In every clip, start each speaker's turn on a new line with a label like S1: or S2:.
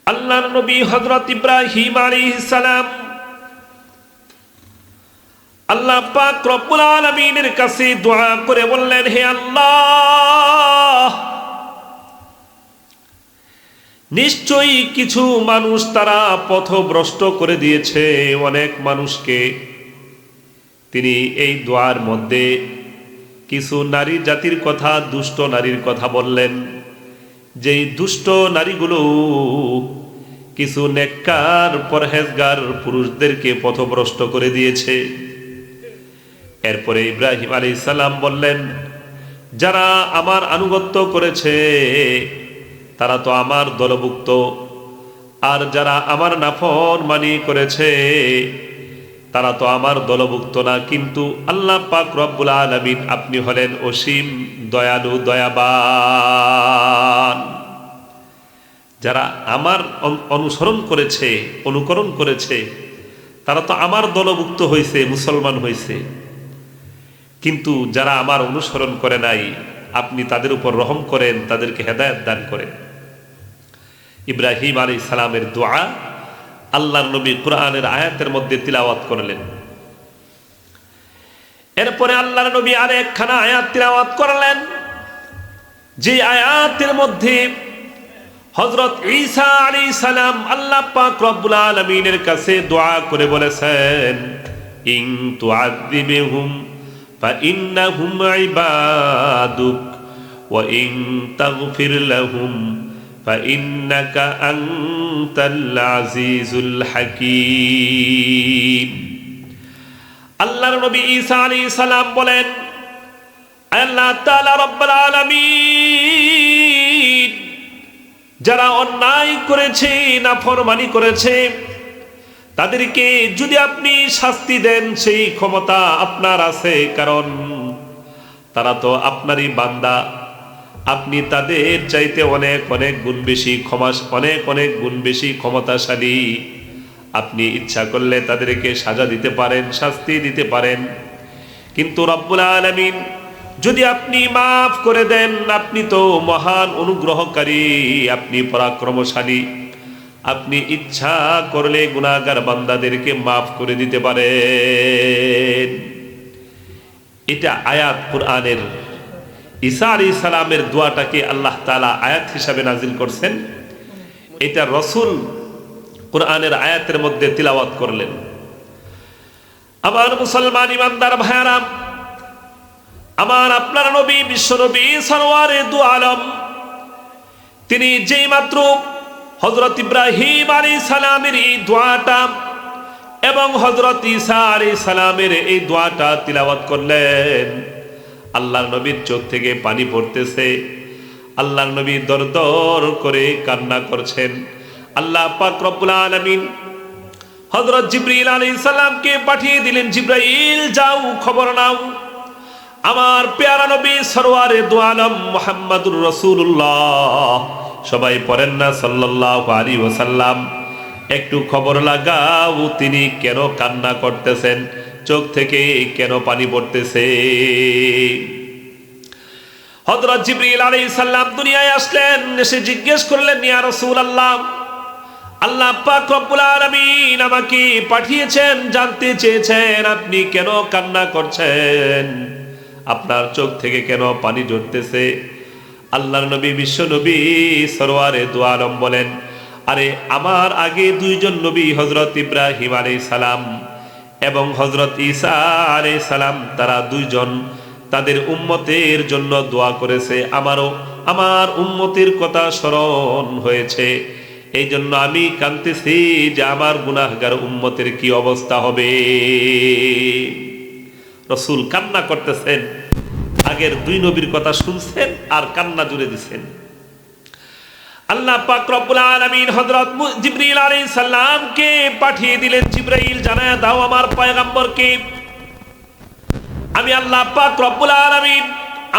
S1: আল্লাহর নবী হযরত ইব্রাহিম আলাইহিস সালাম আল্লাহ পাক রব্বুল আলামিনের কাছে দোয়া করে বললেন, হে আল্লাহ, নিশ্চয়ই কিছু মানুষ তারা পথভ্রষ্ট করে দিয়েছে অনেক মানুষকে। তিনি এই দোয়ার মধ্যে কিছু নারী জাতির কথা, দুষ্ট নারীর কথা বললেন, যেই দুষ্ট নারীগুলো কিছু নেককার পরহেজগার পুরুষদেরকে পথভ্রষ্ট করে দিয়েছে। এরপরে ইব্রাহিম আলাইহিস সালাম বললেন, যারা আমার আনুগত্য করেছে তারা তো আমার দলভুক্ত, আর যারা আমার নাফরমানি করেছে তারা তো আমার দলভুক্ত না। কিন্তু আল্লাহ পাক রব্বুল আলামিন আপনি হলেন অসীম দয়ালু, দয়াবান। যারা আমার অনুসরণ করেছে, অনুকরণ করেছে, তারা তো আমার দলভুক্ত হয়েছে, মুসলমান হয়েছে। কিন্তু যারা আমার অনুসরণ করে নাই, আপনি তাদের উপর রহম করেন, তাদেরকে হেদায়েত দান করেন। ইব্রাহিম আলাইহিস সালামের দোয়া আল্লাহর নবী কুরআনের আয়াতের মধ্যে তিলাওয়াত করলেন। এরপরে আল্লাহর নবী আরেকখানা আয়াত তিলাওয়াত করলেন, যে আয়াতের মধ্যে হযরত ঈসা আলাইহিস সালাম আল্লাহ পাক রব্বুল আলামিনের কাছে দোয়া করে বলেছেন, ইন তুআযিবহুম ফাইন্নাহুম ইবাদুক ওয়া ইন তাগফির লাহুম ফাইন্নাকা আনতাল আজিজুল হাকীম। আল্লাহর নবী ঈসা আলাইহিস সালাম বলেন, আল্লাহ তাআলা রব্বুল আলামিন যারা অন্যায় করেছে, নাফরমানি করেছে, তাদেরকে যদি আপনি শাস্তি দেন সেই ক্ষমতা আপনার আছে, কারণ তারা তো আপনারই বান্দা। আপনি তাদের চাইতে অনেক অনেক গুণ বেশি অনেক অনেক গুণ বেশি ক্ষমতাশালী। আপনি ইচ্ছা করলে তাদেরকে সাজা দিতে পারেন, শাস্তি দিতে পারেন। কিন্তু রব্বুল আলামিন যদি আপনি মাফ করে দেন, আপনি তো মহান অনুগ্রহকারী, আপনি পরাক্রমশালী। আপনি ইচ্ছা করলে গুনাহগার বান্দাদেরকে মাফ করে দিতে পারেন। এটা আয়াত কুরআনের। ঈসা আলাইহিস সালামের দোয়াটাকে আল্লাহ তাআলা আয়াত হিসাবে নাজিল করছেন। এটা রাসূল কুরআনের আয়াতের মধ্যে তিলাওয়াত করলেন। আমার মুসলমান ইমানদার ভাইরা, আমার আপনার নবী, বিশ্ব নবী সরওয়ারে দু আলম, তিনি যেই মাত্র হযরত ইব্রাহিম আলাইহিস সালামের এই দোয়াটা এবং হযরত ঈসা আলাইহিস সালামের এই দোয়াটা তিলাওয়াত করলেন, আল্লাহর নবীর চোখ থেকে পানি পড়তেছে। আল্লাহর নবী দরদর করে কান্না করছেন। আল্লাহ পাক রব্বুল আলামিন হযরত জিবরিল আলাইহিস সালামকে পাঠিয়ে দিলেন, জিবরাইল যাও খবর নাও, আমার পেয়ারা নবী সরওয়ারে দু আলম মুহাম্মাদুর রাসূলুল্লাহ, সবাই পড়েন না সাল্লাল্লাহু আলাইহি ওয়াসাল্লাম, একটু খবর লাগাও তিনি কেন কান্না করতেছেন, চোখ থেকে কেন পানি পড়তেছে। হযরত জিবরিল আলাইহিস সালাম দুনিয়ায় আসলেন, এসে জিজ্ঞেস করলেন, ইয়া রাসূলুল্লাহ, আল্লাহ পাক রব্বুল আলামিন আমাকে পাঠিয়েছেন, জানতে চেয়েছেন আপনি কেন কান্না করছেন, আপনার চোখ থেকে কেন পানি ঝরতেছে। আল্লাহর নবী, বিশ্ব নবী সরওয়ারে দু আলম বলেন, আরে আমার আগে দুইজন নবী, হযরত ইব্রাহিম আলাইহিস সালাম এবং হযরত ঈসা আলাইহিস সালাম, তারা দুইজন তাদের উম্মতের জন্য দোয়া করেছে। আমারও আমার উম্মতের কথা স্মরণ হয়েছে, এই জন্য আমি কাঁদতেছি যে আমার গুনাহগার উম্মতের কি অবস্থা হবে। রাসূল কান্না করতেছেন, আগের দুই নবীর কথা শুনছেন আর কান্না জুড়ে দিচ্ছেন। আল্লাহ পাক রব্বুল আলামিন হযরত জিবরিল আলাইহিস সালামকে পাঠিয়ে দিলেন, জিবরাইল জানায়া দাও আমার পয়গম্বরকে, আমি আল্লাহ পাক রব্বুল আলামিন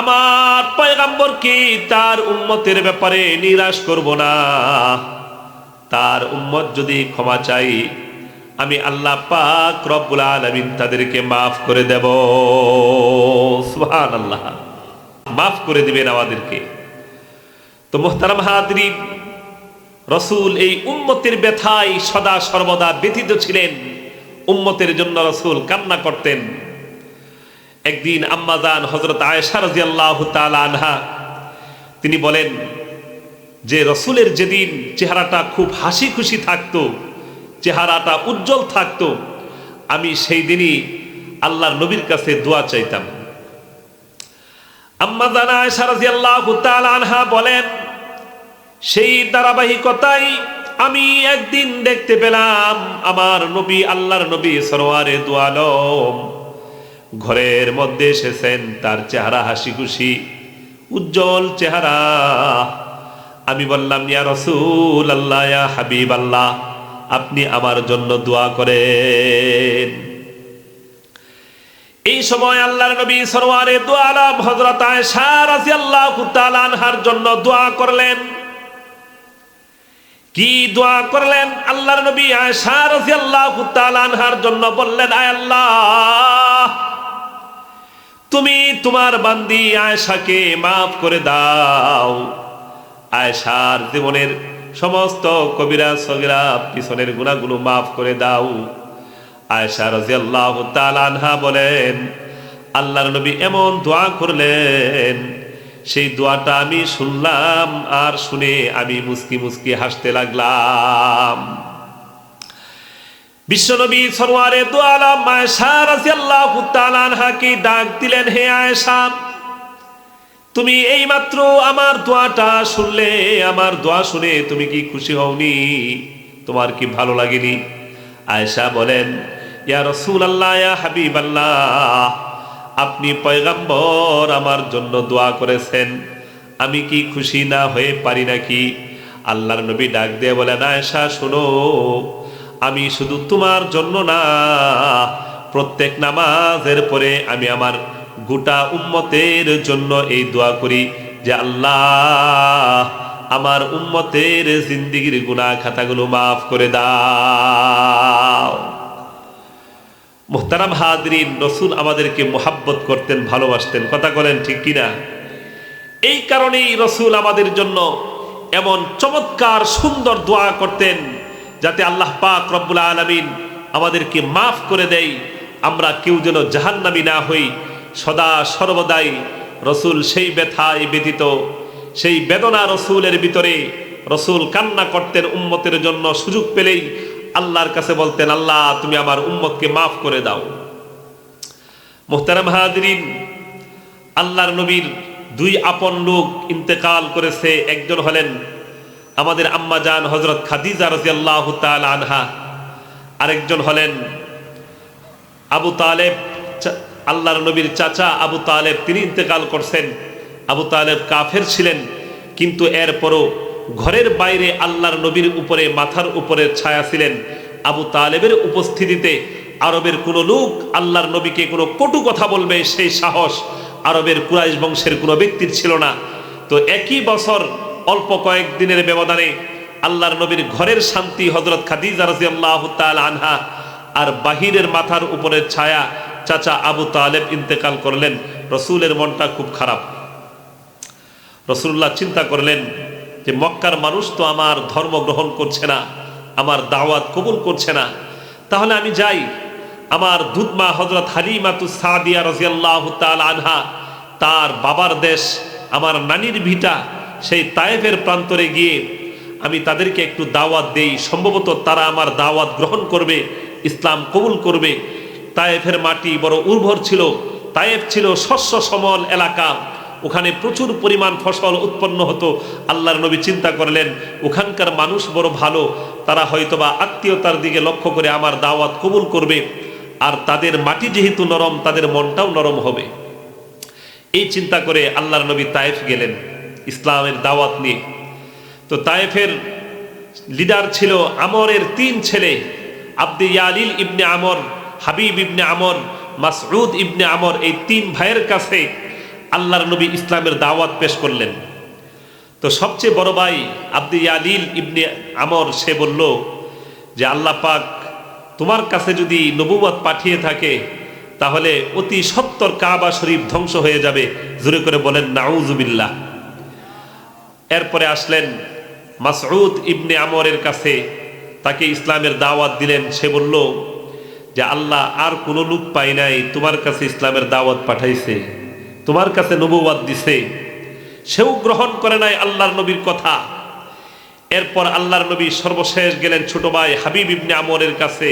S1: আমার পয়গম্বরকে তার উম্মতের ব্যাপারে নিরাশ করব না। তার উম্মত যদি ক্ষমা চাই, আমি আল্লাহ পাক রব্বুল আলামিন তাদেরকে মাফ করে দেব। সুবহানাল্লাহ, মাফ করে দিবেন আমাদেরকে। তো মুহতারাম হাজরিন, রসুল এই উম্মতের ব্যথায় সদা সর্বদা ব্যথিত ছিলেন, উম্মতের জন্য রসুল কান্না করতেন। একদিন আম্মাজান হযরত আয়েশা রাদিয়াল্লাহু তাআলা আনহা তিনি বলেন যে রসুলের যেদিন চেহারাটা খুব হাসি খুশি থাকতো, চেহারাটা উজ্জ্বল থাকতো, আমি সেই দিনই আল্লাহর নবীর কাছে দোয়া চাইতাম। আম্মাজান আয়েশা রাদিয়াল্লাহু তাআলা আনহা বলেন, সেই ধারাবাহিকতায় আমি একদিন দেখতে পেলাম আমার নবী, আল্লাহর নবী সরওয়ারে দু আলম ঘরের মধ্যে এসেছেন, তার চেহারা হাসি খুশি উজ্জ্বল চেহারা। আমি বললাম, ইয়া রাসূল আল্লাহ, ইয়া হাবিব আল্লাহ, আপনি আমার জন্য দোয়া করেন। এই সময় আল্লাহর নবী সরওয়ারে দু আলম হযরত আয়েশা রাদিয়াল্লাহু তাআলা আনহার জন্য দোয়া করলেন। কি দোয়া করলেন? আল্লাহর নবী আয়েশা রাদিয়াল্লাহু তাআলা আনহার জন্য বললেন, আয় আল্লাহ, তুমি তোমার বান্দি আয়েশাকে মাফ করে দাও, আয়েশার জীবনের সমস্ত কবিরা সগীরা পিছনের গুনাহগুলো মাফ করে দাও। আয়েশা রাদিয়াল্লাহু তাআলা আনহা বলেন, আল্লাহর নবী এমন দোয়া করলেন, সেই দোয়াটা আমি শুনলাম, আর শুনে আমি মুস্কি মুস্কি হাসতে লাগলাম। বিশ্বনবী সরওয়ারে দু আলম আয়েশা রাদিয়াল্লাহু তাআলা আনহাকে ডাক দিলেন, হে আয়েশা, তুমি এইমাত্র আমার দোয়াটা শুনলে, আমার দোয়া শুনে তুমি কি খুশি হওনি? তোমার কি ভালো লাগেনি? আয়েশা বলেন, ইয়া রাসূলুল্লাহ, ইয়া হাবিবাল্লাহ, আপনি পয়গম্বর আমার জন্য দোয়া করেছেন, আমি কি খুশি না হয়ে পারি নাকি? আল্লাহর নবী ডাক দিয়ে বলেন, আয়েশা শোনো, আমি শুধু তোমার জন্য না, প্রত্যেক নামাজের পরে আমি আমার গোটা উম্মতের জন্য এই দোয়া করি যে আল্লাহ আমার উম্মতের জিন্দেগীর গুনাহ খাতাগুলো মাফ করে দাও। মুহতারাম হাজরিন, রসুল আমাদেরকে মোহাব্বত করতেন, ভালোবাসতেন, কথা বলেন ঠিক কিনা? এই কারণেই রসুল আমাদের জন্য এমন চমৎকার সুন্দর দোয়া করতেন যাতে আল্লাহ পাক রব্বুল আলামিন আমাদেরকে মাফ করে দেয়, আমরা কেউ যেন জাহান্নামী না হই। সদা সর্বদাই রসুল সেই ব্যথায় ব্যথিত, সেই বেদনা রসুলের ভিতরে রসুল কান্না করতেন উম্মতের জন্য, সুযোগ পেলেই আল্লাহর কাছে বলতেন, আল্লাহ তুমি আমার উম্মতকে মাফ করে দাও। মুহতারাম হাজরিন, আল্লাহর নবীর দুই আপন লোক ইন্তেকাল করেছে। একজন হলেন আমাদের আম্মা জান হযরত খাদিজা রাদিয়াল্লাহু তাআলা আনহা, আরেকজন হলেন আবু তালেব, আল্লাহর নবীর চাচা আবু তালেব, তিনি ইন্তেকাল করছেন। আবু তালেব কাফের ছিলেন, কিন্তু এরপরও ঘরের বাইরে আল্লাহর নবীর উপরে মাথার উপরে ছায়া ছিলেন। আবু তালেবের উপস্থিতিতে আরবের কোনো লোক আল্লাহর নবীকে কোনো কটু কথা বলবে সেই সাহস আরবের কুরাইশ বংশের কোনো ব্যক্তির ছিল না। তো একই বছর অল্প কয়েকদিনের ব্যবধানে আল্লাহর নবীর ঘরের শান্তি হযরত খাদিজা রাদিয়াল্লাহু তাআলা আনহা, আর বাহিরের মাথার উপরে ছায়া চাচা আবু তালেব ইন্তেকাল করলেন। রসুলের মনটা খুব খারাপ। রসুল্লাহ চিন্তা করলেন যে মক্কার মানুষ তো আমার ধর্ম গ্রহণ করছে না, আমার দাওয়াত কবুল করছে না, তাহলে আমি যাই আমার দুধমা হযরত হালিমাতুস সাদিয়া রাদিয়াল্লাহু তাআলা আনহা, তার বাবার দেশ, আমার নানির ভিটা, সেই তায়েফের প্রান্তরে গিয়ে আমি তাদেরকে একটু দাওয়াত দেই, সম্ভবত তারা আমার দাওয়াত গ্রহণ করবে, ইসলাম কবুল করবে। তায়েফের মাটি বড় উর্বর ছিল, তায়েফ ছিল শস্য সমল এলাকা, ওখানে প্রচুর পরিমাণ ফসল উৎপন্ন হতো। আল্লাহর নবী চিন্তা করলেন ওখানকার মানুষ বড় ভালো, তারা হয়তোবা আত্মীয়তার দিকে লক্ষ্য করে আমার দাওয়াত কবুল করবে, আর তাদের মাটি যেহেতু নরম, তাদের মনটাও নরম হবে। এই চিন্তা করে আল্লাহর নবী তায়েফ গেলেন ইসলামের দাওয়াত নিয়ে। তো তায়েফের লিডার ছিল আমরের তিন ছেলে, আব্দে ইয়ালিল ইবনে আমর, হাবিব ইবনে আমর, মাসউদ ইবনে আমর। এই তিন ভাইয়ের কাছে আল্লাহর নবী ইসলামের দাওয়াত পেশ করলেন। তো সবচেয়ে বড় ভাই আব্দে ইয়ালিল ইবনে আমর, সে বলল যে আল্লাহ পাক তোমার কাছে যদি নবুয়ত পাঠিয়ে থাকে তাহলে অতি সত্বর কাবা শরীফ ধ্বংস হয়ে যাবে। জোরে করে বলেন নাউজুবিল্লাহ। এরপরে আসলেন মাসউদ ইবনে আমরের কাছে তাকে ইসলামের দাওয়াত দিলেন। সে বলল যে আল্লাহ আর কোনো লোক পাই নাই, তোমার কাছে ইসলামের দাওয়াত পাঠাইছে, তোমার কাছে নবুয়ত দিছে। সেও গ্রহণ করে নাই আল্লাহর নবীর কথা। এরপর আল্লাহর নবী সর্বশেষ গেলেন ছোট ভাই হাবিব ইবনে আমরের কাছে।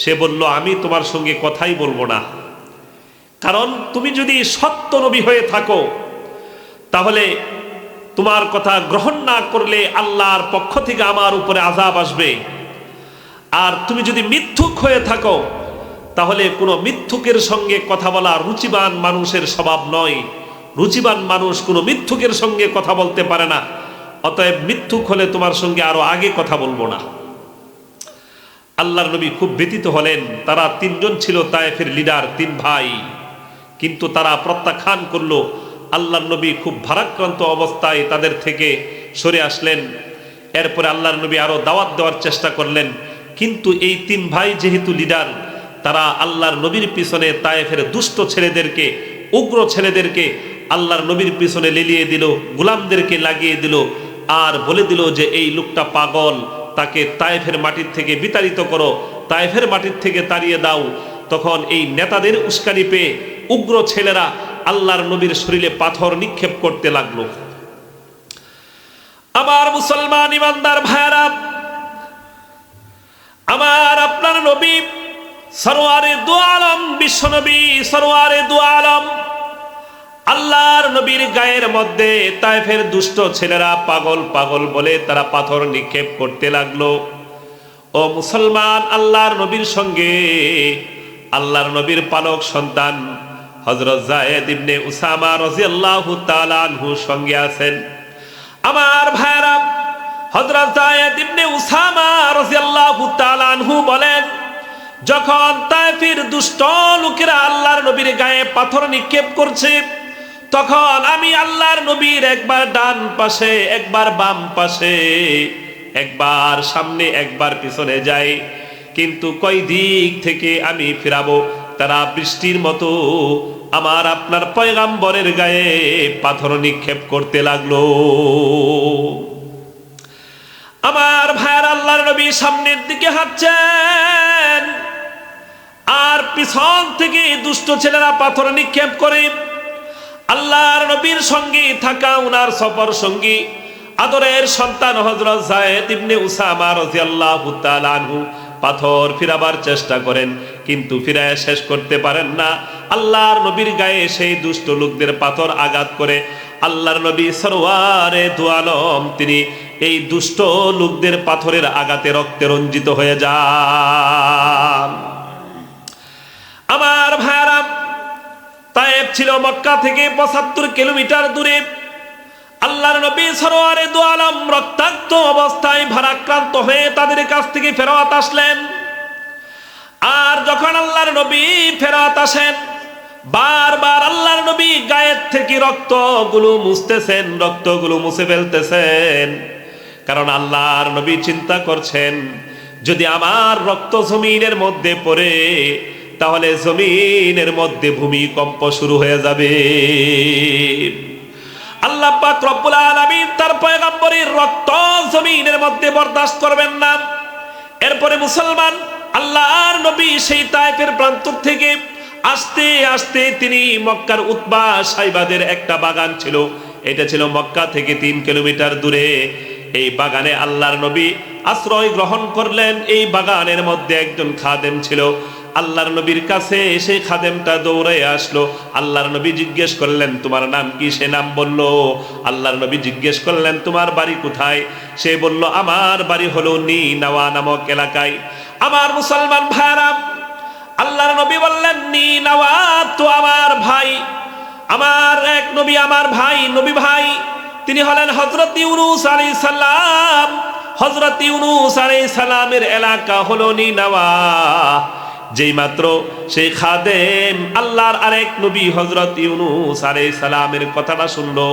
S1: সে বলল আমি তোমার সঙ্গে কথাই বলবো না, কারণ তুমি যদি সত্য নবী হয়ে থাকো তাহলে তোমার কথা গ্রহণ না করলে আল্লাহর পক্ষ থেকে আমার উপরে আযাব আসবে। আর তুমি যদি মিথ্যুক হয়ে থাকো তাহলে কোনো মিথ্যুকের সঙ্গে কথা বলা রুচিবান মানুষের স্বভাব নয়। রুচিবান মানুষ কোনো মিথ্যুকের সঙ্গে কথা বলতে পারে না। অতএব মিথ্যুক হলে তোমার সঙ্গে আরো আগে কথা বলবো না। আল্লাহর নবী খুব ব্যথিত হলেন। তারা তিনজন ছিল তায়েফের লিডার, তিন ভাই, কিন্তু তারা প্রত্যাখ্যান করলো। আল্লাহর নবী খুব ভারাক্রান্ত অবস্থায় তাদের থেকে সরে আসলেন। এরপরে আল্লাহর নবী আরো দাওয়াত দেওয়ার চেষ্টা করলেন, কিন্তু এই তিন ভাই যেহেতু লিডার, তারা আল্লাহর নবীর পিছনে তায়েফের দুষ্ট ছেলেদেরকে, উগ্র ছেলেদেরকে আল্লাহর নবীর পিছনে লেলিয়ে দিল, গোলামদেরকে লাগিয়ে দিল, আর বলে দিল যে এই লোকটা পাগল, তাকে তায়েফের মাটির থেকে বিতাড়িত করো, তায়েফের মাটির থেকে তাড়িয়ে দাও। তখন এই নেতাদের উস্কানি পেয়ে উগ্র ছেলেরা আল্লাহর নবীর শরীরে পাথর নিক্ষেপ করতে লাগলো। আমার মুসলমান ইমানদার ভাইরা, আমার আপনার নবী সরওয়ারে দু আলম, বিশ্ব নবী সরওয়ারে দু আলম, আল্লাহর নবীর গায়ের মধ্যে তায়েফের দুষ্ট ছেলেরা পাগল পাগল বলে তারা পাথর নিক্ষেপ করতে লাগলো। ও মুসলমান, আল্লাহর নবীর সঙ্গে আল্লাহর নবীর পালক সন্তান হযরত যায়েদ ইবনে উসামা রাদিয়াল্লাহু তাআলা আনহু সঙ্গে আছেন। আমার ভাইরা, হযরত যায়েদ ইবনে উসামা রাদিয়াল্লাহু তাআলা আনহু বলেন, যখন তায়েফের দুষ্ট লোকেরা আল্লাহর নবীর গায়ে পাথর নিক্ষেপ করছে, তখন আমি আল্লাহর নবীর একবার ডান পাশে, একবার বাম পাশে, একবার সামনে একবার পিছনে যাই, কিন্তু কয় দিক থেকে আমি ফিরাবো তারা বৃষ্টির মতো আমার আপনার পয়গাম্বরের গায়ে পাথর নিক্ষেপ করতে লাগলো। আমার ভাইয়ের, আল্লাহর নবী সামনের দিকে হাঁটছেন আর পিছন থেকে দুষ্ট ছেলেরা পাথর নিক্ষেপ করে। আল্লাহর নবীর সঙ্গে থাকা উনার সফর সঙ্গী আদরের সন্তান হযরত যায়েদ ইবনে উসামা রাদিয়াল্লাহু তাআলা আনহু পাথর ফিরাবার চেষ্টা করেন, কিন্তু ফিরায় শেষ করতে পারেন না। আল্লাহর নবীর গায়ে সেই দুষ্ট লোকদের পাথর আঘাত করে আল্লাহর নবী সরওয়ারে দু আলম তিনি এই দুষ্ট লোকদের পাথরের আঘাতে রক্তে রঞ্জিত হয়ে যান। আমার ভাইরা, তায়েফ ছিল মক্কা থেকে ৭৫ কিলোমিটার দূরে। আল্লাহর নবী সরওয়ারে দু আলম রক্তাক্ত অবস্থায় ভারাক্রান্ত হয়ে তাদের কাছ থেকে ফেরত আসলেন। আর যখন আল্লাহর নবী ফেরত আসেন, বারবার আল্লাহর নবী গায়ের থেকে রক্তগুলো মুছতেছেন, রক্তগুলো মুছে ফেলতেছেন, কারণ আল্লাহর নবী চিন্তা করছেন যদি আমার রক্ত জমিনের মধ্যে পড়ে তাহলে জমিনের মধ্যে ভূমিকম্প শুরু হয়ে যাবে। আল্লাহ পাক রব্বুল আলামিন তার পয়গম্বরের রক্ত জমিনের মধ্যে বরদাস্ত করবেন না। এরপরে মুসলমান, আল্লাহর নবী সেই তায়েফের প্রান্ত থেকে আস্তে আস্তে তিনি মক্কার উতবা সাইবাদের একটা বাগান ছিল, এটা ছিল মক্কা থেকে ৩ কিলোমিটার দূরে। এই বাগানে আল্লাহর নবী আশ্রয় গ্রহণ করলেন। এই বাগানের মধ্যে একজন খাদেম ছিল। আল্লাহর নবীর কাছে সেই খাদেমটা দৌড়ে আসলো। আল্লাহর নবী জিজ্ঞেস করলেন তোমার নাম কি? সে নাম বলল। আল্লাহর নবী জিজ্ঞেস করলেন তোমার বাড়ি কোথায়? সে বলল আমার বাড়ি হলো নিনাওয়া নামক এলাকায়। আমার মুসলমান ভাইরা, আল্লাহর নবী বললেন নিনাওয়া তো আমার ভাই, আমার এক নবী, আমার ভাই, নবী ভাই, তিনি হলেন হযরত ইউনূস আলাইহিস সালাম। হযরত ইউনূস আলাইহিস সালামের এলাকা হলো নিনাওয়া। যেই মাত্র সেই খাদেম আল্লাহর আরেক নবী হযরত ইউনূস আলাইহিস সালামের কথাটা শুনলো,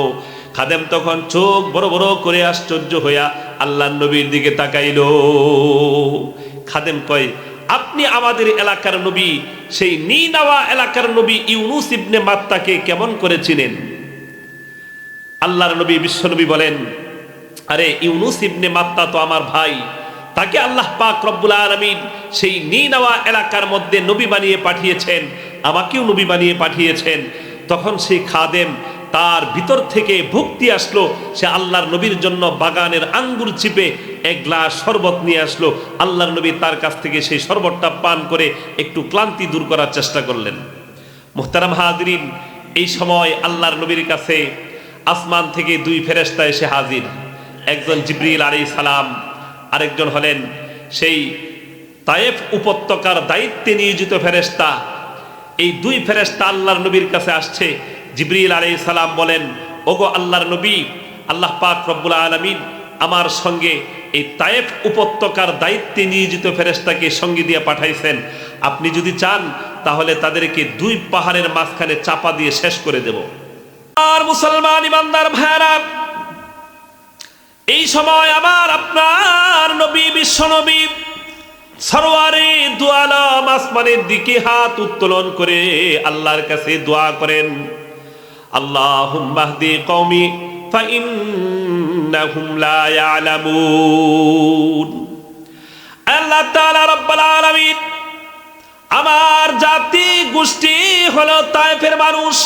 S1: খাদেম তখন চোখ বড় বড় করে আশ্চর্য হইয়া আল্লাহর নবীর দিকে তাকাইলো। খাদেম কয় আপনি আমাদের এলাকার নবী, সেই নিনাওয়া এলাকার নবী ইউনূস ইবনে মাত্তাকে কেমন করে চিনেন? আল্লাহর নবী বিশ্বনবী বলেন আরে ইউনুস ইবনে মাত্তা তো আমার ভাই, তাকে আল্লাহ পাক রব্বুল আলামিন সেই নিনাওয়া এলাকার মধ্যে নবী বানিয়ে পাঠিয়েছেন, আমাকেও নবী বানিয়ে পাঠিয়েছেন। তখন সেই খাদেম তার ভিতর থেকে ভক্তি আসলো, সে আল্লাহর নবীর জন্য বাগানের আঙ্গুর চিপে এক গ্লাস শরবত নিয়ে আসলো। আল্লাহর নবী তার কাছ থেকে সেই শরবতটা পান করে একটু ক্লান্তি দূর করার চেষ্টা করলেন। মুহতারাম হাজরিন, এই সময় আল্লাহর নবীর কাছে আসমান থেকে দুই ফেরেশতা এসে হাজির। একজন জিবরিল আলাইহিস সালাম, আরেকজন হলেন সেই তায়েফ উপত্যকার দায়িত্বে নিয়োজিত ফেরেশতা। এই দুই ফেরেশতা আল্লাহর নবীর কাছে আসছে। জিবরিল আলাইহিস সালাম বলেন, ওগো আল্লাহর নবী, আল্লাহ পাক রব্বুল আলামিন আমার সঙ্গে এই তায়েফ উপত্যকার দায়িত্বে নিয়োজিত ফেরেশতাকে সঙ্গে দিয়ে পাঠাইছেন। আপনি যদি চান তাহলে তাদেরকে দুই পাহাড়ের মাঝখানে চাপা দিয়ে শেষ করে দেব। আর মুসলমান ইমানদার ভাইরা, এই সময় আমার আপনার নবী, বিশ্ব নবী সরওয়ারে দু আলম আসমানের দিকে হাত উত্তোলন করে আল্লাহর কাছে দোয়া করেন, আল্লাহুম্মা হদি কওমি ফাইন্নাহুম লা ইয়ালামুন। আল্লাহ তাআলা রব্বুল আলামিন, আমার জাতি গোষ্ঠী হলো তায়েফের মানুষ,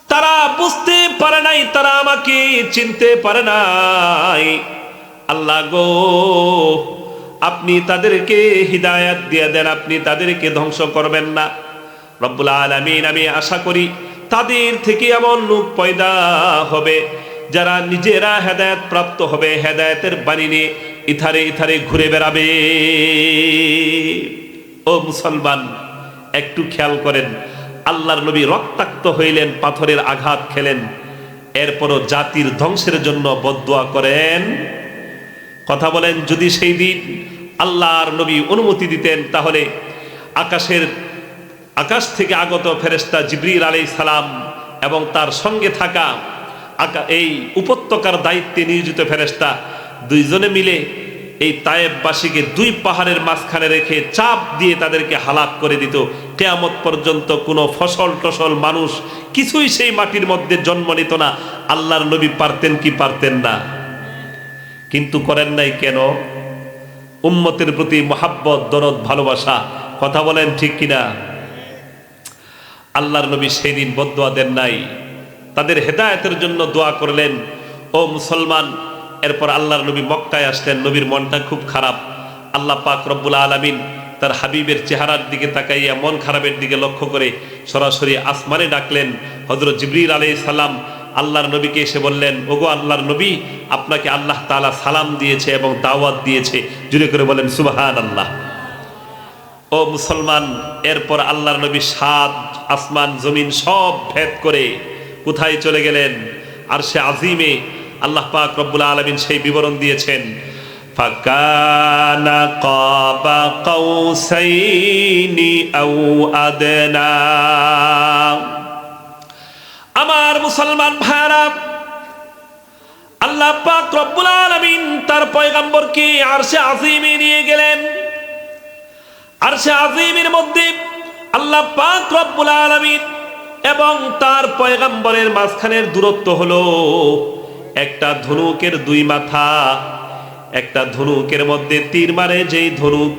S1: তারা বুঝতে পারে নাই, তারা আমাকে চিনতে পারে নাই। আল্লাহ গো, আপনি তাদেরকে হিদায়াত দিয়ে দেন, আপনি তাদেরকে ধ্বংস করবেন না। রব্বুল আলামিন, আমি আশা করি তাদের থেকে এমন লোক পয়দা হবে যারা নিজেরা হেদায়েত প্রাপ্ত হবে, হেদায়েতের বাণী নিয়ে ইথারে ইথারে ঘুরে বেড়াবে। ও মুসলমান, একটু খেয়াল করেন, আল্লাহর নবী রক্তাক্ত হইলেন, পাথরের আঘাত খেলেন, এরপরও জাতির ধ্বংসের জন্য বদদুয়া করেন। কথা বলেন, যদি সেই দিন আল্লাহর নবী অনুমতি দিতেন তাহলে আকাশ থেকে আগত ফেরেশতা জিবরিল আলাইহিস সালাম এবং তার সঙ্গে থাকা এই উপত্যকার দায়িত্বে নিয়োজিত ফেরেশতা দুইজনে মিলে এই তায়েফবাসীকে দুই পাহাড়ের মাঝখানে রেখে চাপ দিয়ে তাদেরকে হালাক করে দিত। কিয়ামত পর্যন্ত কোনো ফসল টসল মানুষ কিছুই সেই মাটির মধ্যে জন্ম নিত না। আল্লাহর নবী পারতেন কি পারতেন না? কিন্তু করেন নাই কেন? উম্মতের প্রতি মহাব্বত, দরদ, ভালোবাসা। কথা বলেন ঠিক কিনা? আল্লাহর নবী সেই দিন বদদুয়া দেন নাই, তাদের হেদায়েতের জন্য দোয়া করলেন। ও মুসলমান, এরপর আল্লাহর নবী মক্কায় আসলেন। নবীর মনটা খুব খারাপ। আল্লাহ পাক রব্বুল আলামিন তার হাবিবের চেহারার দিকে তাকাইয়া মন খারাপের দিকে লক্ষ্য করে সরাসরি আসমানে ডাকলেন। হযরত জিবরিল আলাইহিস সালাম আল্লাহর নবীকে এসে বললেন, ওগো আল্লাহর নবী, আপনাকে আল্লাহ তাআলা সালাম দিয়েছে এবং দাওয়াত দিয়েছে। জুড়ে করে বলেন সুবহানাল্লাহ। ও মুসলমান, এরপর আল্লাহর নবী সাত আসমান জমিন সব ভেদ করে কোথায় চলে গেলেন? আরশে আজিমে। আল্লাহ পাক রব্বুল আলামিন সেই বিবরণ দিয়েছেন, ফাকানা কাবা কাউসাইনি আও আদনা। আমার মুসলমান ভাইরা, আল্লাহ পাক রব্বুল আলামিন তার পয়গম্বরকে আরশে আজিমে নিয়ে গেলেন। আরশে আজিমের মধ্যে আল্লাহ পাক রব্বুল আলামিন এবং তার পয়গম্বরের মাঝখানের দূরত্ব হলো একটা ধনুকের দুই মাথা। একটা ধনুকের মধ্যে তীর মারে যেই ধনুক,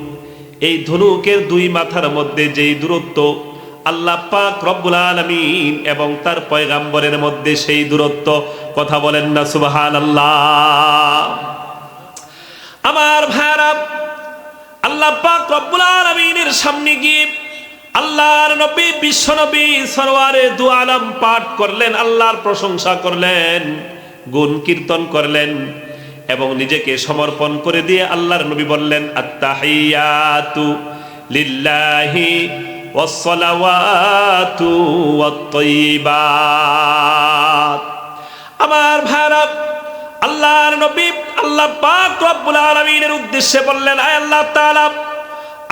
S1: এই ধনুকের দুই মাথার মধ্যে যেই দূরত্ব, আল্লাহ পাক রব্বুল আলামিন এবং তার পয়গম্বরের মধ্যে সেই দূরত্ব। কথা বলেন না সুবহানাল্লাহ। আমার ভাইরা, আল্লাহ পাক রব্বুল আলামিনের সামনে গিয়ে আল্লাহর নবী, বিশ্ব নবী সরওয়ারে দু আলম পাঠ করলেন, আল্লাহর প্রশংসা করলেন, গুণ কীর্তন করলেন এবং নিজেকে সমর্পণ করে দিয়ে আল্লাহর নবী বললেন, আত্তাহিয়াতু লিল্লাহি ওয়াসসালাওয়াতু ওয়াত-তাইয়্যিবাত। আমার ভাইরা, আল্লাহর নবী আল্লাহ পাক রব্বুল আলামিনের উদ্দেশ্যে বললেন, আয় আল্লাহ তাআলা,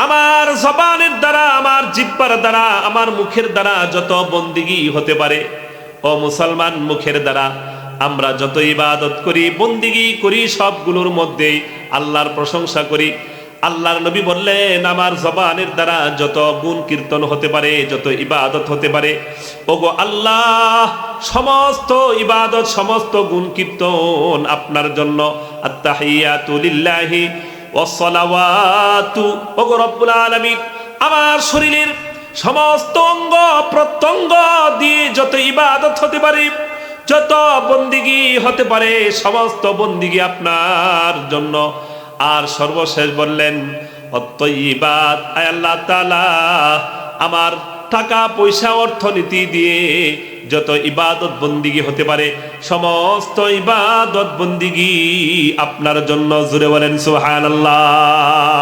S1: আমার জবানের দ্বারা, আমার জিহ্বার দ্বারা, আমার মুখের দ্বারা যত বন্দিগি হতে পারে, ও মুসলমান, মুখের দ্বারা আমরা যত ইবাদত করি, বন্দিগি করি, সবগুলোর মধ্যে আল্লাহর প্রশংসা করি। আল্লাহর নবী বললেন, আমার জবানের দ্বারা যত গুণ কীর্তন হতে পারে, যত ইবাদত হতে পারে, ওগো আল্লাহ, সমস্ত ইবাদত, সমস্ত গুণ কীর্তন আপনার জন্য। আত্তাহিয়াতু লিল্লাহি ওয়াসসালাওয়াতু, ওগো রব্বুল আলামিন, আমার শরীরের সমস্ত অঙ্গ প্রত্যঙ্গ দিয়ে যত ইবাদত হতে পারে, যত বন্দিগি হতে পারে, সমস্ত বন্দিগি আপনার জন্য। আর সর্বশেষ বললেন অত্তয়িবাত, আয় আল্লাহ তাআলা, আমার টাকা পয়সা অর্থনীতি দিয়ে যত ইবাদত বন্দিগি হতে পারে, সমস্ত ইবাদত বন্দিগি আপনার জন্য। জুড়ে বলেন সুবহানাল্লাহ।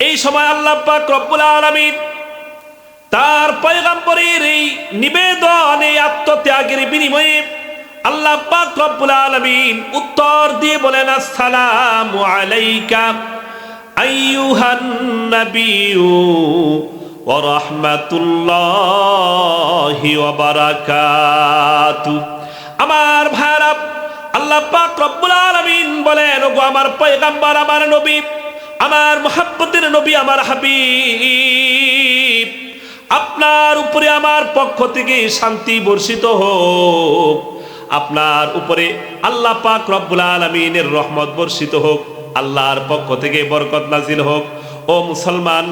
S1: এই সময় আল্লাহ পাক রব্বুল আলামিন তার পয়গম্বরের এই নিবেদন, এই আত্মত্যাগের বিনিময়ে আল্লাহ পাক রব্বুল আলামিন উত্তর দিয়ে বলেন আসসালামু আলাইকা আইয়ুহান নাবিয়্যু ওয়া রাহমাতুল্লাহি ওয়া বারাকাতুহু। আমার ভাইরা, আল্লাহ পাক রব্বুল আলামিন বলেন, ওগো আমার পয়গম্বর, আমার নবী, আমার মুহাব্বতের নবী, আমার হাবিব, আপনার উপরে আমার পক্ষ থেকে শান্তি বর্ষিত হোক, আপনার উপরে আল্লাহ পাক রব্বুল আলামিনের রহমত বর্ষিত হোক, আল্লাহর পক্ষ থেকে বরকত নাজিল হোক। ও মুসলমান,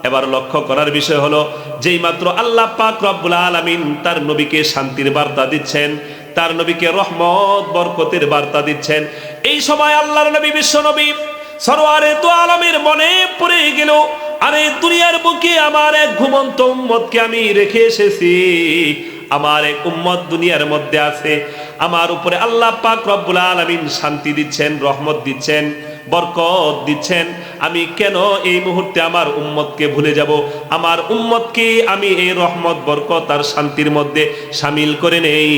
S1: এবার লক্ষ্য করার বিষয় হলো, যেই মাত্র আল্লাহ পাক রব্বুল আলামিন তার নবীকে শান্তির বার্তা দিচ্ছেন, তার নবীকে রহমত বরকতের বার্তা দিচ্ছেন, এই সময় আল্লাহর নবী, বিশ্ব নবী সরওয়ারে দু আলমের মনে পড়ে গেল, আরে দুনিয়ার বুকে আমার এক ঘুমন্ত উম্মতকে আমি রেখে এসেছি, আমার এক উম্মত দুনিয়ার মধ্যে আছে, আমার উপরে আল্লাহ পাক রব্বুল আলামিন শান্তি দিচ্ছেন, রহমত দিচ্ছেন, বরকত দিচ্ছেন, আমি কেন এই মুহূর্তে আমার উম্মতকে ভুলে যাব? আমার উম্মতকে আমি এই রহমত, বরকত আর শান্তির মধ্যে শামিল করে নেই।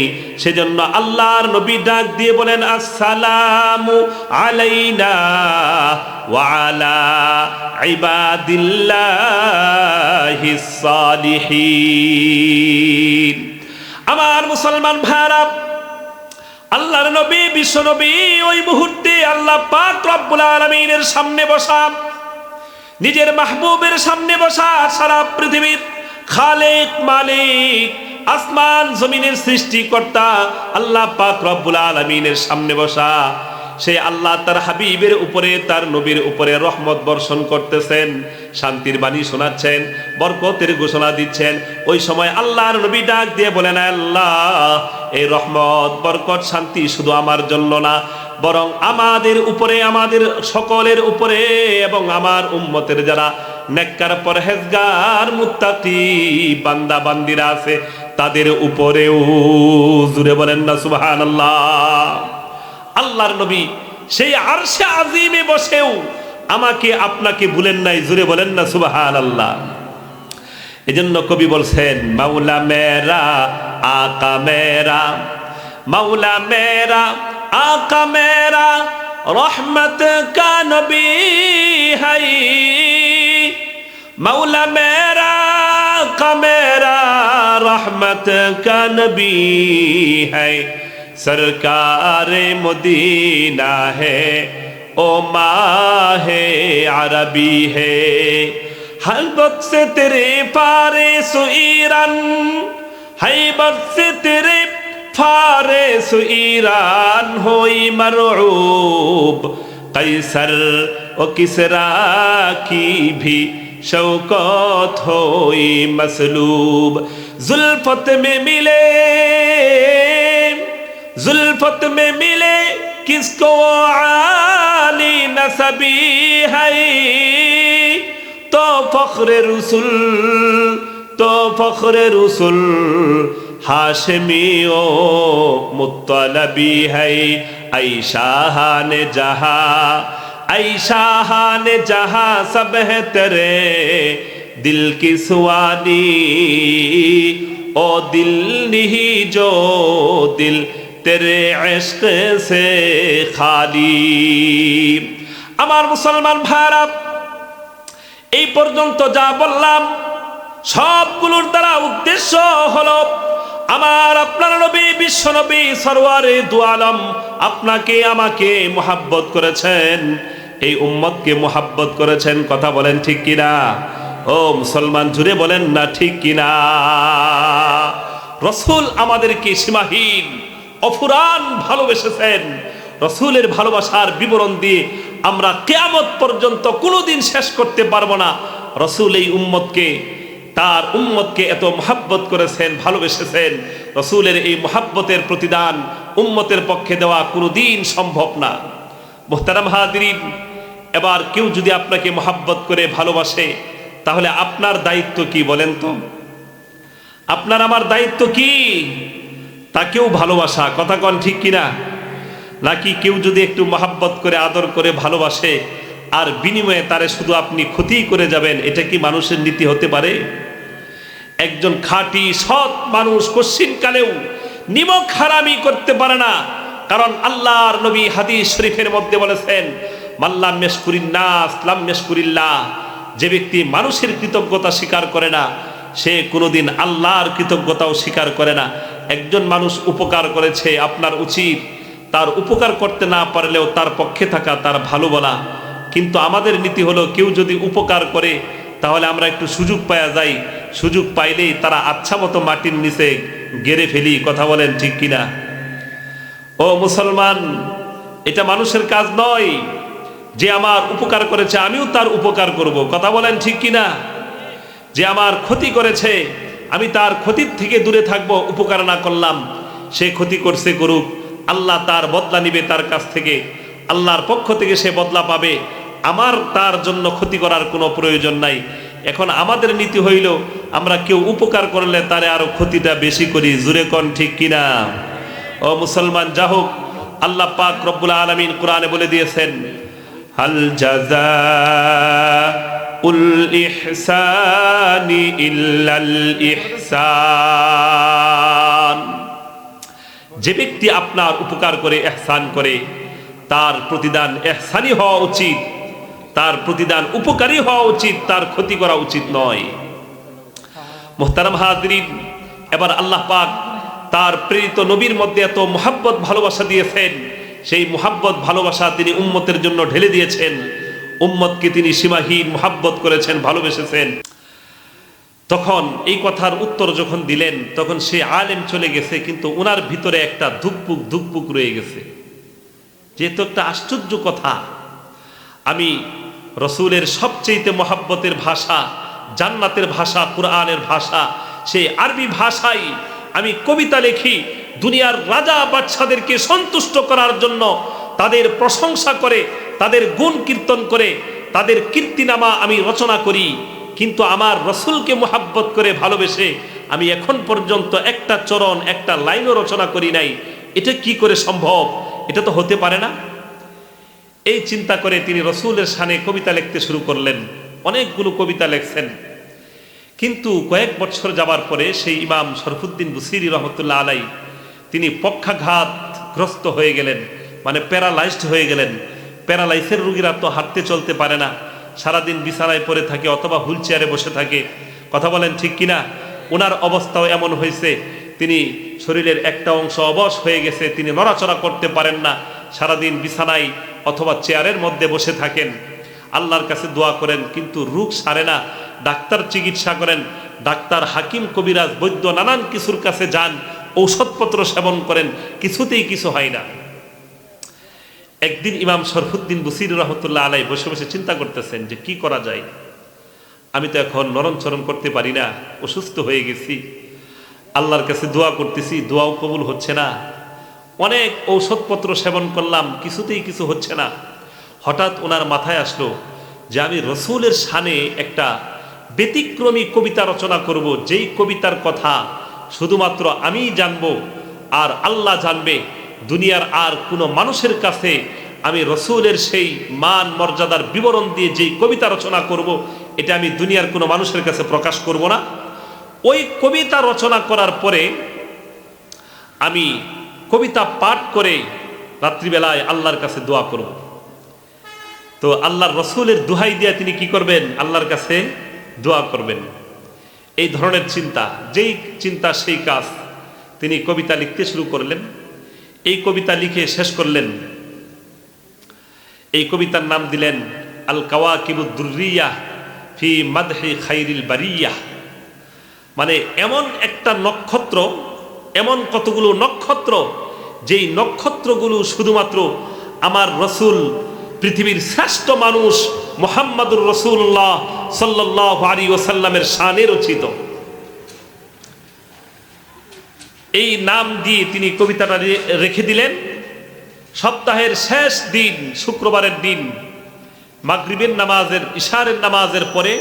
S1: সেজন্য আল্লাহর নবী ডাক দিয়ে বলেন আসসালামু আলাইনা ওয়া আলা ইবাদিল্লাহিস সালিহিন। আমার মুসলমান ভাইরা, আল্লাহর নবী, বিশ্ব নবী ওই মুহূর্তে আল্লাহ পাক রব্বুল আলামিনের সামনে বসা, নিজের মাহবুবের সামনে বসা, সারা পৃথিবীর খালেক, মালিক, আসমান জমিনের সৃষ্টিকর্তা আল্লাহ পাক রব্বুল আলামিনের সামনে বসা, সেই আল্লাহ তার হাবিবের উপরে, তার নবীর উপরে রহমত বর্ষণ করতেছেন, শান্তির বাণী শোনাচ্ছেন, বরকতের ঘোষণা দিচ্ছেন। ওই সময় আল্লাহর নবী ডাক দিয়ে বলেন, আল্লাহ, এই রহমত, বরকত, শান্তি শুধু আমার জন্য না, বরং আমাদের উপরে, আমাদের সকলের উপরে, এবং আমার উম্মতের যারা নেককার, পরহেজগার, মুত্তাকি বান্দা বান্দিরা আছে, তাদের উপরেও। জুড়ে বলেন না সুবহানাল্লাহ। আল্লাহর নবী সেই আরশে আজিমে বসেও আমাকে আপনাকে ভুলেন নাই। জুড়ে বলেন না সুবহানাল্লাহ। এজন্য কবি বলছেন, মাওলা মেরা আকা মেরা, মাওলা মেরা আকা মেরা, রহমত কা নবী হাই, মাওলা মেরা আকা মেরা, রহমত কা নবী হাই, सरकार मदीना है ओ माहे अरबी है, हैबत से तेरे फारे सुईरन, हैबत से तेरे फारे सुईरान होई मरऊब, कैसर व किसरा की भी शौकत होई मसलूब। जुल्फत में मिले, जुल्फत में मिले किसको आली नसबी है, तो फख्रे रसूल, तो फख्रे रसूल हाशमी ओ मुत्तलबी है, ऐ शाहान जहां, ऐ शाहान जहां सब है तेरे दिल की सुवानी, ओ दिल नहीं जो दिल तेरे इश्क से खाली। আমার মুসলমান ভাইরা, এই পর্যন্ত যা বললাম সবগুলোর দ্বারা উদ্দেশ্য হলো, আমার আপনার নবী, বিশ্ব নবী সরওয়ারে দু আলম আপনাকে আমাকে মুহাব্বত করেছেন, এই উম্মতকে মুহাব্বত করেছেন। কথা বলেন ঠিক কিনা? ও মুসলমান, জুড়ে বলেন না ঠিক কিনা? রসুল আমাদেরকে সীমাহীন অফুরান ভালোবেসেছেন। রসুলের ভালোবাসার বিবরণ দিয়ে আমরা কিয়ামত পর্যন্ত কোনোদিন শেষ করতে পারবো না। রসুল এই উম্মতকে, তার উম্মতকে এত মহাব্বত করেছেন, ভালোবেসেছেন। রসুলের এই মহাব্বতের প্রতিদান উম্মতের পক্ষে দেওয়া কোনোদিন সম্ভব না। মুহতারাম হাজিরিন, এবার কেউ যদি আপনাকে মহাব্বত করে ভালোবাসে, তাহলে আপনার দায়িত্ব কি বলেন তো? আপনার আমার দায়িত্ব কি? তাকেও ভালোবাসা, কথা কন ঠিক কিনা? নাকি কেউ যদি একটু মহাব্বত করে আদর করে ভালোবাসে আর বিনিময়ে তারে শুধু আপনি ক্ষতি করে যাবেন, এটা কি মানুষের নীতি হতে পারে? একজন খাঁটি সৎ মানুষ কশ্চিনকালেও নিমক হারামি করতে পারে না, কারণ আল্লাহর নবী হাদিস শরীফের মধ্যে বলেছেন, মাল্লাম ইয়াশকুরিন নাস লাম ইয়াশকুরিল্লাহ। যে ব্যক্তি মানুষের কৃতজ্ঞতা স্বীকার করে না, সে কোনোদিন আল্লাহর কৃতজ্ঞতাও স্বীকার করে না। একজন মানুষ উপকার করেছে, আপনার উচিত তার উপকার করতে না পারলেও তার পক্ষে থাকা, তার ভালো বলা। কিন্তু আমাদের নীতি হলো, কেউ যদি উপকার করে তাহলে আমরা একটু সুযোগ পাওয়া যাই, সুযোগ পাইলেই তারা আচ্ছা মতো মাটির নিচে গেড়ে ফেলি। কথা বলেন ঠিক কিনা? ও মুসলমান, এটা মানুষের কাজ নয় যে আমার উপকার করেছে আমিও তার উপকার করব। কথা বলেন ঠিক কিনা? যে আমার ক্ষতি করেছে আমি তার ক্ষতির থেকে দূরে থাকব, উপকার না করলাম। সে ক্ষতি করছে, করুক, আল্লাহ তার বদলা নিবে তার কাছ থেকে, আল্লাহর পক্ষ থেকে সে বদলা পাবে। আমার তার জন্য ক্ষতি করার কোনো প্রয়োজন নাই। এখন আমাদের নীতি হইল, আমরা কেউ উপকার করলে তারে আরো ক্ষতিটা বেশি করি। জুরে কন ঠিক কিনা? ও মুসলমান, যা হোক, আল্লাহ পাক রব্বুল আলামিন কোরআনে বলে দিয়েছেন, হাল জাযাউল ইহসানি ইল্লাল ইহসান। যে ব্যক্তি আপনার উপকার করে, ইহসান করে, তার প্রতিদান ইহসানি হওয়া উচিত, তার প্রতিদান উপকারী হওয়া উচিত, তার ক্ষতি করা উচিত নয়। মুহতারাম হাজিরিন, এবার আল্লাহ পাক তার প্রেরিত নবীর মধ্যে এত মুহাব্বত ভালোবাসা দিয়েছেন, সেই মুহাব্বত ভালোবাসা তিনি উম্মতের জন্য ঢেলে দিয়েছেন। উম্মতকে তিনি সীমাহীন মুহাব্বত করেছেন, ভালোবেসেছেন। তখন এই কথার উত্তর যখন দিলেন, তখন সে আলেম চলে গেছে, কিন্তু ওনার ভিতরে একটা ধুকপুক ধুকপুক রয়ে গেছে। যেহেতু একটা আশ্চর্য কথা, আমি রসুলের সবচেয়ে মহাব্বতের ভাষা, জান্নাতের ভাষা, কুরআনের ভাষা, সেই আরবি ভাষায় আমি কবিতা লিখি, দুনিয়ার রাজা বাদশাদেরকে সন্তুষ্ট করার জন্য তাদের প্রশংসা করে, তাদের গুণ কীর্তন করে, তাদের কীর্তিনামা আমি রচনা করি। কিন্তু আমার রসুলকে মুহাব্বত করে ভালোবেসে আমি এখন পর্যন্ত একটা চরণ, একটা লাইনও রচনা করি নাই। এটা কি করে সম্ভব? এটা তো হতে পারে না। এই চিন্তা করে তিনি রসুলের শানে কবিতা লিখতে শুরু করলেন। অনেকগুলো কবিতা লেখছেন। কিন্তু কয়েক বছর যাবার পরে সেই ইমাম শরফুদ্দিন বুসিরি রহমতুল্লাহ আলাই তিনি পক্ষাঘাতগ্রস্ত হয়ে গেলেন, মানে প্যারালাইজড হয়ে গেলেন। প্যারালাইসের রোগীরা তো হাঁটতে চলতে পারে না, সারাদিন বিছানায় পড়ে থাকে অথবা হুইল চেয়ারে বসে থাকে। কথা বলেন ঠিক কিনা? ওনার অবস্থাও এমন হয়েছে, তিনি শরীরের একটা অংশ অবশ হয়ে গেছে, তিনি নড়াচড়া করতে পারেন না, সারাদিন বিছানায় অথবা চেয়ারের মধ্যে বসে থাকেন। আল্লাহর কাছে দোয়া করেন, কিন্তু রোগ সারে না। ডাক্তার চিকিৎসা করেন, ডাক্তার, হাকিম, কবিরাজ, বৈদ্য, নানান কিছুর কাছে যান, ঔষধপত্র সেবন করেন, কিছুতেই কিছু হয় না। একদিন ইমাম শরফুদ্দিন বুসিরি রহমতুল্লাহ আলাই বসে বসে চিন্তা করতেছেন যে কি করা যায়। আমি তো এখন নরমচরণ করতে পারি না, অসুস্থ হয়ে গেছি, আল্লাহর কাছে দোয়া করতেছি, দোয়াও কবুল হচ্ছে না, অনেক ঔষধপত্র সেবন করলাম, কিছুতেই কিছু হচ্ছে না। হঠাৎ ওনার মাথায় আসলো যে আমি রসুলের শানে একটা ব্যতিক্রমী কবিতা রচনা করব, যেই কবিতার কথা শুধুমাত্র আমিই জানবো আর আল্লাহ জানবে। দুনিয়ার আর কোনো মানুষের কাছে আমি রসুলের সেই মান মর্যাদার বিবরণ দিয়ে যেই কবিতা রচনা করব, এটা আমি দুনিয়ার কোনো মানুষের কাছে প্রকাশ করব না। ওই কবিতা রচনা করার পরে আমি কবিতা পাঠ করে রাত্রিবেলায় আল্লাহর কাছে দোয়া করব। তো আল্লাহর রসুলের দোহাই দিয়া তিনি কি করবেন? আল্লাহর কাছে দোয়া করবেন। এই ধরনের চিন্তা, যেই চিন্তা সেই কাজ। তিনি কবিতা লিখতে শুরু করলেন। এই কবিতা লিখে শেষ করলেন। এই কবিতার নাম দিলেন আল কাওয়াকিবুদ দুররিয়াহ ফি মাদহি খাইরিল বারিয়াহ। মানে এমন একটা নক্ষত্র এমন কতগুলো নক্ষত্র, যেই নক্ষত্রগুলো শুধুমাত্র আমার রসুল, পৃথিবীর শ্রেষ্ঠ মানুষ মুহাম্মাদুর রাসূলুল্লাহ সাল্লাল্লাহু আলাইহি ওয়াসাল্লামের শানে রচিত। এই নাম দিয়ে তিনি কবিতাটা রেখে দিলেন। সপ্তাহের শেষ দিন, শুক্রবারের দিন, মাগরিবের নামাজের, ইশারের নামাজের পরে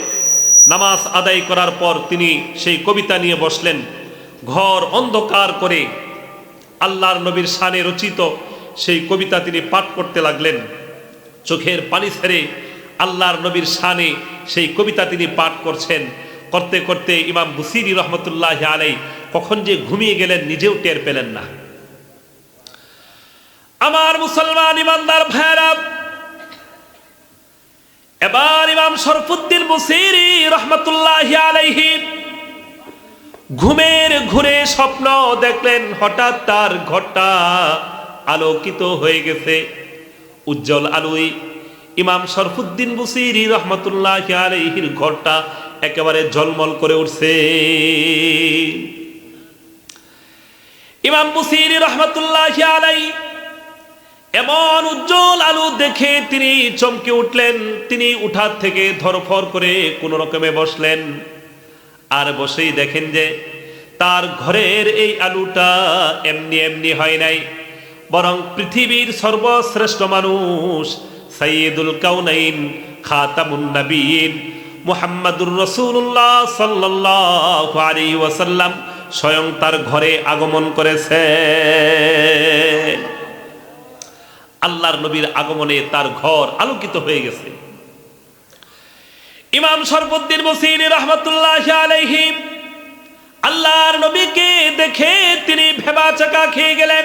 S1: নামাজ আদায় করার পর তিনি সেই কবিতা নিয়ে বসলেন। ঘর অন্ধকার করে আল্লাহর নবীর শানে রচিত সেই কবিতা তিনি পাঠ করতে লাগলেন। চোখের পানি ছেড়ে আল্লাহর নবীর শানে সেই কবিতা তিনি পাঠ করছেন। করতে করতে ইমাম বুসিরি রহমতুল্লাহ আলাইহি কখন যে ঘুমিয়ে গেলেন নিজেও টের পেলেন না। আমার মুসলমান ইমানদার ভাইরা, এবার ইমাম শরফুদ্দীন বুসিরি রহমতুল্লাহ আলাইহি ঘুমের ঘুরে স্বপ্ন দেখলেন। হঠাৎ তার ঘরটা আলোকিত হয়ে গেছে, উজ্জ্বল আলোয় ইমাম শরফুদ্দীন বুসিরি রহমতুল্লাহ আলাইহির ঘরটা একেবারে ঝলমল করে উঠছে। ইমাম বুসিরি রহমতুল্লাহ আলাইহি এমন উজ্জ্বল আলো দেখে তিনি চমকে উঠলেন। তিনি উঠার থেকে ধরফর করে কোন রকমে বসলেন। আর বসেই দেখেন যে তার ঘরের এই আলোটা এমনি এমনি হয় নাই, বরং পৃথিবীর সর্বশ্রেষ্ঠ মানুষ সাইয়্যিদুল কাউনাইন খাতামুন নবিয়্যিন মুহাম্মাদুর রাসূলুল্লাহ সাল্লাল্লাহু আলাইহি ওয়াসাল্লাম স্বয়ং তার ঘরে আগমন করেছে। আল্লাহর নবীর আগমনে তার ঘর আলোকিত হয়ে গেছে। ইমাম শরফুদ্দীন বুসিরি রাহমাতুল্লাহি আলাইহি আল্লাহর নবীকে দেখে তিনি ভেবাচাকা খেয়ে গেলেন।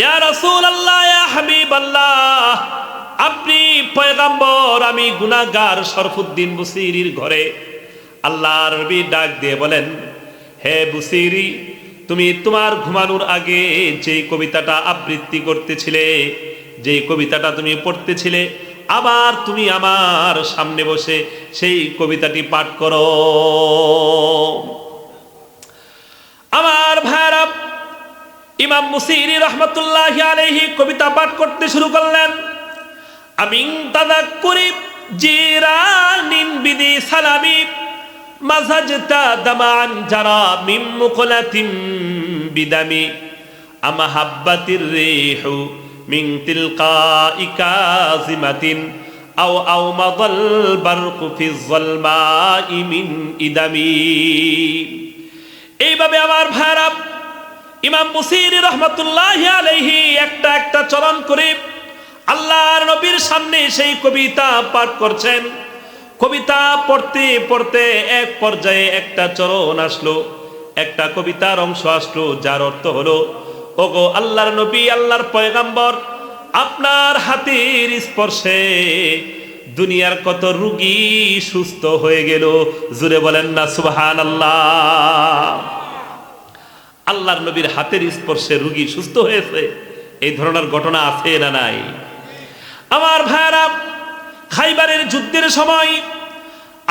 S1: ইয়া রাসূলুল্লাহ, ইয়া হাবিবাল্লাহ, আপনি পয়গম্বর, আমি গুনাহগার শরফুদ্দীন বুসিরির ঘরে। আল্লাহর নবী ডাক দিয়ে বলেন, হে বুসিরি, তুমি তোমার ঘুমানোর আগে যে কবিতাটা আবৃত্তি করতেছিলে, যে কবিতাটা তুমি পড়তেছিলে, আবার তুমি আমার সামনে বসে সেই কবিতাটি পাঠ করো। আমার ভাইরা, ইমাম বুসিরি রাহমাতুল্লাহি আলাইহি কবিতা পাঠ করতে শুরু করলেন। আমিন তাযাক্কুরি জিরানিন বিদি সালামি মাযাজতা দামান জারা মিন মুকলাতিন বিদামি আমাহাব্বাতির রিহু মিন তিলকাই কাযিমাতিন আও মাদাল বারকু ফি যালমাই মিন ইদামি। এইভাবে আমার ভাইরা, ইমাম বুসিরি রাহমাতুল্লাহি আলাইহি একটা একটা চরণ করে আল্লাহর নবীর সামনে সেই কবিতা পাঠ করছেন। কবিতা পড়তে পড়তে এক পর্যায়ে একটা চরণ আসলো, একটা কবিতার অংশ আসলো, যার অর্থ হলো, ওগো আল্লাহর নবী, আল্লাহর পয়গম্বর, আপনার হাতের স্পর্শে দুনিয়ার কত রোগী সুস্থ হয়ে গেল। জুড়ে বলেন না সুবহানাল্লাহ। আল্লাহর নবীর হাতের স্পর্শে রোগী সুস্থ হয়েছে, এই ধরনের ঘটনা আছে না নাই? আমার ভাইরা, খাইবারের যুদ্ধের সময়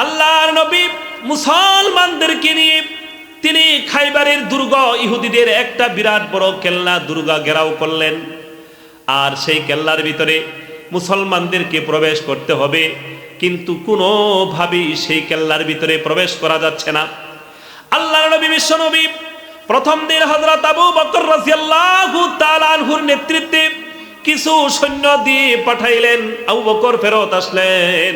S1: আল্লাহর নবী মুসলমানদেরকে নিয়ে তিনি খাইবারের দুর্গ, ইহুদিদের একটা বিরাট বড় কেল্লা দুর্গা ঘেরাও করলেন। আর সেই কেল্লার ভিতরে মুসলমানদেরকে প্রবেশ করতে হবে, কিন্তু কোনোভাবেই সেই কেল্লার ভিতরে প্রবেশ করা যাচ্ছে না। আল্লাহর নবী, বিশ্ব নবী, প্রথম দিন হযরত আবু বকর রাদিয়াল্লাহু তাআলা আনহুর নেতৃত্বে কিছু সৈন্য দিয়ে পাঠাইলেন। আবু বকর ফেরত আসলেন,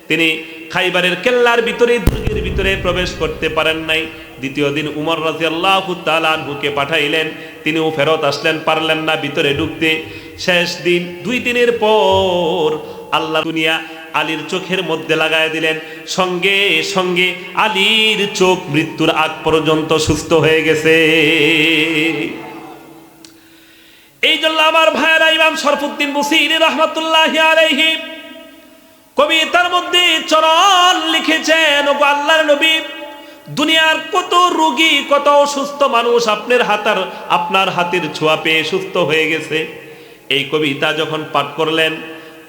S1: তিনি খাইবারের কেল্লার ভিতরে, দুর্গের ভিতরে প্রবেশ করতে পারেন নাই। দ্বিতীয় দিন উমর রাদিয়াল্লাহু তাআলা আনহুকে পাঠাইলেন, তিনিও ফেরত আসলেন, পারলেন না ভিতরে ঢুকতে। শেষ দিন, 2 দিনের পর আল্লাহ দুনিয়া আলীর চোখের মধ্যে লাগায় দিলেন। সঙ্গে সঙ্গে আলীর চোখ মৃত্যুর আগ পর্যন্ত সুস্থ হয়ে গেছে। এই জন্য আমার ভাইয়েরা, ইমাম শরফুদ্দীন বুসিরি রাহমাতুল্লাহি আলাইহি কবিতার মধ্যে চরণ লিখেছেন, ওগো আল্লাহর নবী, দুনিয়ার কত রোগী, কত অসুস্থ মানুষ আপনার হাতের ছোঁয়া পেয়ে সুস্থ হয়ে গেছে। এই কবিতা যখন পাঠ করলেন,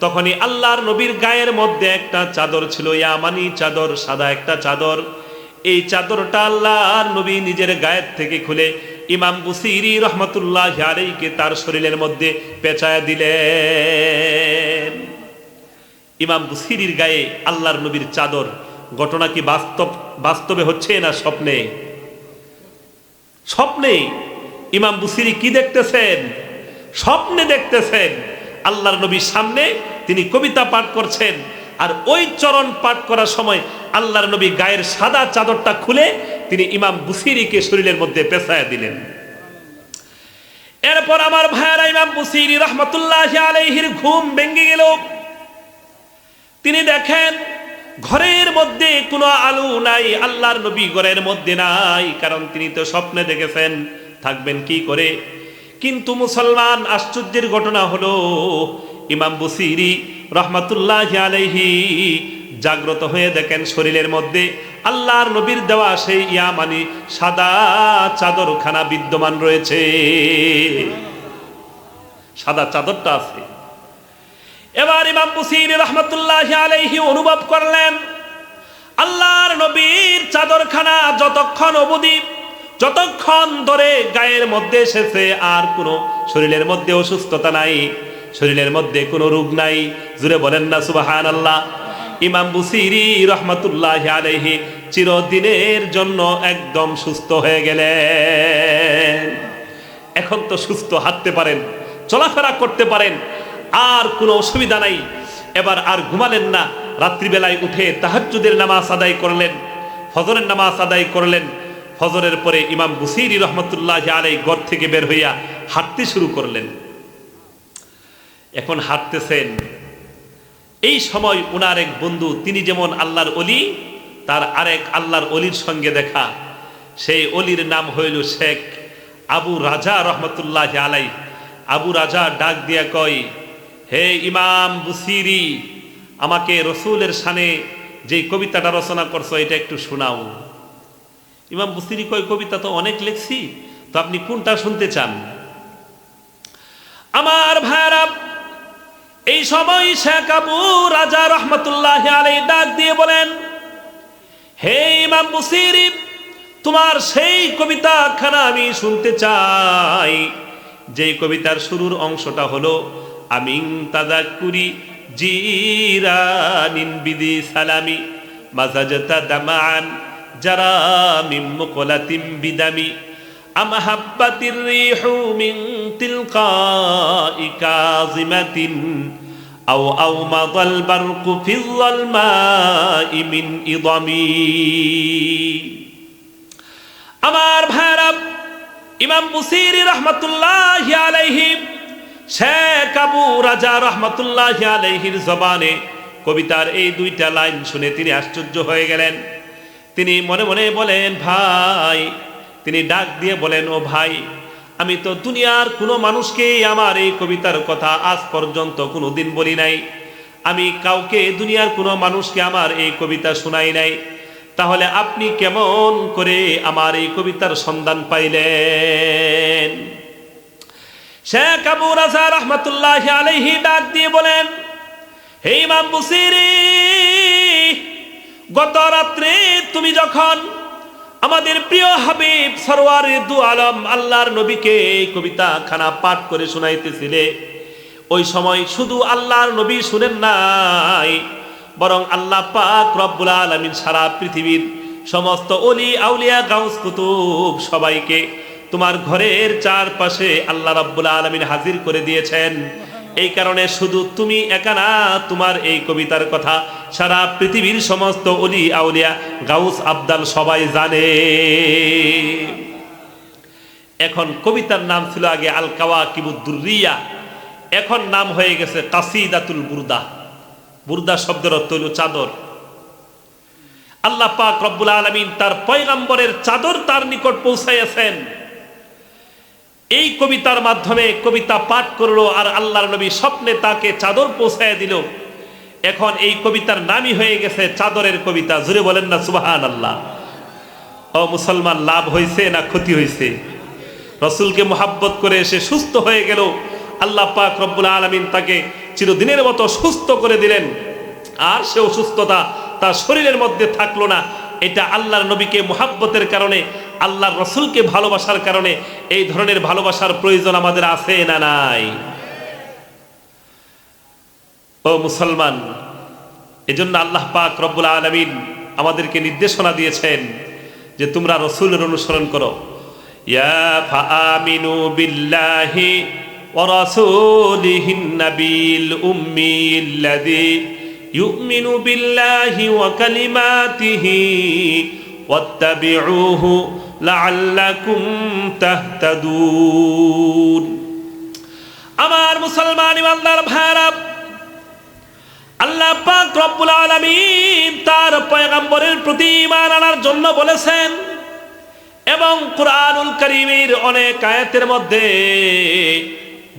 S1: তখনই আল্লাহর নবীর গায়ের মধ্যে একটা চাদর ছিল, ইয়ামানি চাদর, সাদা একটা চাদর। এই চাদরটা আল্লাহর নবী নিজের গায়ের থেকে খুলে ইমাম বুসিরি রহমতুল্লাহ আলাইহিকে তার শরীরের মধ্যে পেঁচায়া দিলেন। ইমাম বুসিরির গায়ে আল্লাহর নবীর চাদর। ঘটনা কি বাস্তবে হচ্ছে না স্বপ্নে? স্বপ্নে ইমাম বুসিরি কি দেখতেছেন? স্বপ্নে দেখতেছেন আল্লাহর নবীর সামনে তিনি কবিতা পাঠ করছেন, আর ওই চরণ পাঠ করার সময় আল্লাহর নবী গায়ের সাদা চাদরটা খুলে তিনি ইমাম বুসিরিকে শরীরের মধ্যে পেঁচায়া দিলেন। এরপর আমার ভাইয়েরা, ইমাম বুসিরি রহমতুল্লাহ আলাইহির ঘুম ভেঙে গেল। তিনি দেখেন ঘরের মধ্যে কোনো আলো নাই, আল্লাহর নবী ঘরের মধ্যে নাই, কারণ তিনি তো স্বপ্নে দেখেছেন, থাকবেন কি করে। কিন্তু মুসলমান, আশ্চর্যের ঘটনা হলো ইমাম বুসিরি রহমতুল্লাহ আলাইহি জাগ্রত হয়ে দেখেন শরীরের মধ্যে আল্লাহর নবীর দেওয়া সেই ইয়ামানি সাদা চাদরখানা বিদ্যমান রয়েছে। সাদা চাদরটা আছে। এবার ইমাম বুসিরি রহমতুল্লাহ আলাইহি অনুভব করলেন আল্লাহর নবীর চাদরখানা যতক্ষণ ধরে গায়ের মধ্যে এসেছে, আর কোনো শরীরের মধ্যে অসুস্থতা নাই, শরীরের মধ্যে কোনো রোগ নাই। জুড়ে বলেন না সুবহানাল্লাহ। ইমাম বুসিরি রহমতুল্লাহ আলাইহি চিরদিনের জন্য একদম সুস্থ হয়ে গেলেন। এখন তো সুস্থ, হাঁটতে পারেন, চলাফেরা করতে পারেন, আর কোনো অসুবিধা নাই। এবার আর ঘুমালেন না। রাত্রিবেলায় উঠে তাহাজ্জুদের নামাজ আদায় করলেন, ফজরের নামাজ আদায় করলেন। ফজরের পরে ইমাম বুসিরি রহমতুল্লাহ আলাইহি ঘর থেকে বের হইয়া হাঁটতে শুরু করলেন। এখন হাঁটতেছেন, এই সময় উনার এক বন্ধু, তিনি যেমন আল্লাহর অলি, তার আরেক আল্লাহর অলির সঙ্গে দেখা। সেই অলির নাম হইল শেখ আবু রাজা রহমতুল্লাহ আলাইহি। আবু রাজা ডাক দিয়া কয়, হে ইমাম বুসিরি, আমাকে রসুলের শানে যে কবিতাটা রচনা করছো এটা একটু শোনাও। ইমাম বুসিরি কয়, কবিতা তো অনেক লিখছি, তো আপনি কোনটা শুনতে চান? আমার ভাইরা, এই সময় শেখ আবু রাজা রহমতুল্লাহ আলাইহি ডাক দিয়ে বলেন, হে ইমাম বুসিরি, তোমার সেই কবিতা খানা আমি শুনতে চাই, যে কবিতার শুরুর অংশটা হলো আমিন তাযাক্কুরি জিরানিন বিদি সালামি মাজাজতা দামান জারা মিন মুকলাতিম বিদামি আমহাব্বাতির রিহু মিন তিলকাই কাযিমাতিন আও মাদাল বারকু ফিল যালমাই মিন ইদামি। আমার ভাইরা, ইমাম বুসিরি রহমতুল্লাহ আলাইহি শেখ আবু রাজা রহমতুল্লাহ আলাইহির জবানে কবিতার এই দুইটা লাইন শুনে তিনি আশ্চর্য হয়ে গেলেন। তিনি মনে মনে বলেন, ভাই, তিনি ডাক দিয়ে বলেন, ও ভাই, আমি তো দুনিয়ার কোনো মানুষকে আমার এই কবিতার কথা আজ পর্যন্ত কোনো দিন বলি নাই, আমি কাউকে দুনিয়ার কোনো মানুষকে আমার এই কবিতা শোনাই নাই, তাহলে আপনি কেমন করে আমার এই কবিতার সন্ধান পাইলেন? শেখ আবু রাজা রহমতুল্লাহ আলাইহি ডাক দিয়ে বলেন, হে ইমাম বুসিরি, গত রাত্রে তুমি যখন আমাদের প্রিয় হাবিব সরওয়ারে দু আলম আল্লাহর নবীকে এই কবিতা খানা পাঠ করে শোনাইতেছিলে, ওই সময় শুধু আল্লাহর নবী শুনেন নাই, বরং আল্লাহ পাক রব্বুল আলামিন সারা পৃথিবীর সমস্ত অলি আউলিয়া গাউস কুতুব সবাইকে তোমার ঘরের চারপাশে আল্লাহ রব্বুল আলামিন হাজির করে দিয়েছেন। এই কারণে শুধু তুমি একা না, তোমার এই কবিতার কথা সারা পৃথিবীর সমস্ত অলি আউলিয়া গাউস আবদাল সবাই জানে। এখন কবিতার নাম ছিল আগে আল কাওয়াকিবুদ দুররিয়া, এখন নাম হয়ে গেছে কাসিদাতুল বুরদা। বুরদা শব্দের অর্থ হল চাদর। আল্লাহ পাক রব্বুল আলামিন তার পয়গম্বরের চাদর তার নিকট পৌঁছাইয়াছেন। এই কবিতার মাধ্যমে কবিতা পাঠ করলো, আর আল্লাহর নবী স্বপ্নে তাকে চাদর পৌঁছাইয়া দিল। এখন এই কবিতার নামই হয়ে গেছে চাদরের কবিতা। জুড়ে বলেন না সুবহানাল্লাহ। ও মুসলমান, লাভ হয়েছে না ক্ষতি হয়েছে? রসুলকে মোহাব্বত করে সে সুস্থ হয়ে গেল, আল্লাহ পাক রব্বুল আলামিন তাকে চিরদিনের মতো সুস্থ করে দিলেন, আর সে অসুস্থতা তার শরীরের মধ্যে থাকলো না। এটা আল্লাহর নবীকে মোহাব্বতের কারণে আল্লাহর রসুলকে ভালোবাসার কারণে এই ধরনের ভালোবাসার প্রয়োজন আমাদের আছে না নাই? ও মুসলমান, এজন্য আল্লাহ পাক রব্বুল আলামিন আমাদেরকে নির্দেশনা দিয়েছেন যে তোমরা রসুলের অনুসরণ করো। ইয়া ফাআমিনু বিল্লাহি ওয়া রাসূলিহিন নাবিয়িল উম্মিয়্যিল্লাযী ইউমিনু বিল্লাহি ওয়া কালিমাতিহি ওয়াত্তাবিউহু লাআল্লাকুম তাহতাদুন। আমার মুসলমান ইমানদার ভাইরা, আল্লাহ পাক রব্বুল আলামিন তার পয়গম্বরের প্রতি ঈমান আনার জন্য বলেছেন এবং কুরআনুল কারীমের অনেক আয়াতের মধ্যে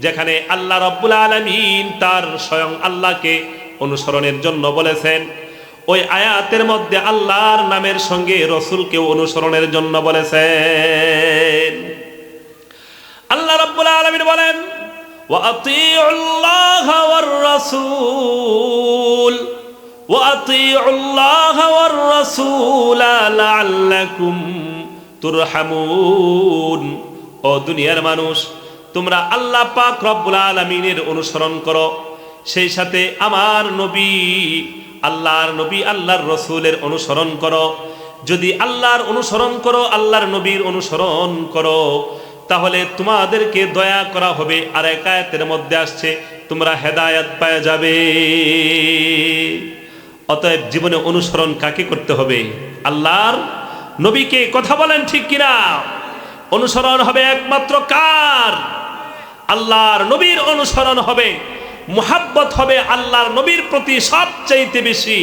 S1: যেখানে আল্লাহ রব্বুল আলামিন তার স্বয়ং আল্লাহকে অনুসরণের জন্য বলেছেন, ওই আয়াতের মধ্যে আল্লাহর নামের সঙ্গে রসুলকে অনুসরণের জন্য বলেছেন। আল্লাহ রব্বুল আলামিন বলেন وَأَطِيعُوا اللَّهَ وَالرَّسُولَ وَأَطِيعُوا اللَّهَ وَالرَّسُولَ لَعَلَّكُمْ তুরহামুন। ও দুনিয়ার মানুষ, তোমরা আল্লাহ পাক রব্বুল আলামিনের অনুসরণ করো, সেই সাথে আমার নবী আল্লাহর রসুলের অনুসরণ করো। যদি আল্লাহর অনুসরণ করো, আল্লাহর নবীর অনুসরণ করো, তাহলে তোমাদেরকে দয়া করা হবে। আর এক আয়াতের মধ্যে আসছে তোমরা হেদায়েত পেয়ে যাবে। অতএব জীবনে অনুসরণ কাকে করতে হবে? আল্লাহর নবীকে। কথা বলেন ঠিক কিনা? অনুসরণ হবে একমাত্র কার? আল্লাহর নবীর অনুসরণ হবে, মুহাব্বত হবে আল্লাহর নবীর প্রতি সবচাইতে বেশি,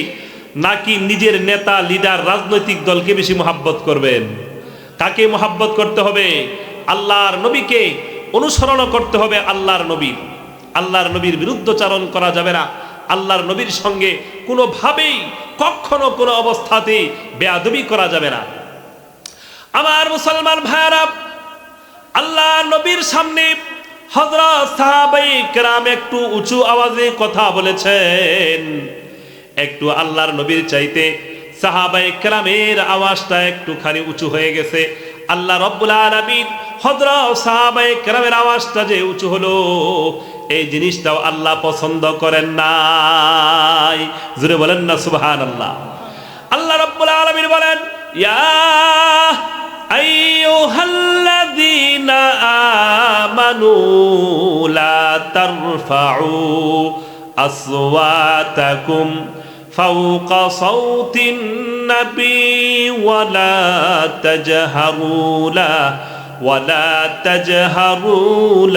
S1: নাকি নিজের নেতা লিডার রাজনৈতিক দলকে বেশি মুহাব্বত করবেন? কাকে মুহাব্বত করতে হবে? আল্লাহর নবীকে অনুসরণ করতে হবে। আল্লাহর নবীর বিরুদ্ধচারণ করা যাবে না। আল্লাহর নবীর সঙ্গে কোনোভাবেই কখনো কোনো অবস্থাতেই বেয়াদবি করা যাবে না। আমার মুসলমান ভাইরা, আল্লাহর নবীর সামনে হযরত সাহাবায়ে কেরাম একটু উঁচু আওয়াজে কথা বলেছেন। একটু আল্লাহর নবীর চাইতে সাহাবায়ে কেরামের আওয়াজটা একটুখানি উঁচু হয়ে গেছে। আল্লাহ রব্বুল আলামিন হযরত সাহাবায়ে কেরামের আওয়াজটা যে উঁচু হলো, এই জিনিসটাও আল্লাহ পছন্দ করেন নাই। জোরে বলেন না সুবহানাল্লাহ। আল্লাহ রব্বুল আলামিন বলেন, ইয়া আইয়ুহাল্লাযীনা আমানু লা তারফাউ আসওয়াতাকুম ফাওকা সাওতিন নবী ওয়া লা তাজহারু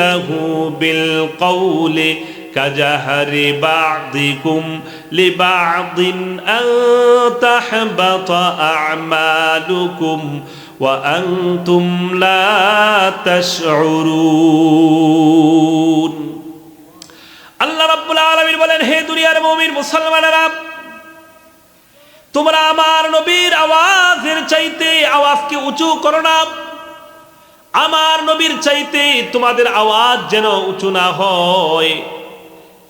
S1: লাহু বিল কওলি কাজহারি বা'দিকুম লিবা'দিন আন তাহবাতা আ'মালুকুম ওয়া আনতুম লা তাশউরুন। আল্লাহ রাব্বুল আলামিন বলেন, হে দুনিয়ার মুমিন মুসলমানেরা, তোমরা আমার নবীর আওয়াজের চাইতে আওয়াজকে উঁচু করো না। আমার নবীর চাইতে তোমাদের আওয়াজ যেন উঁচু না হয়,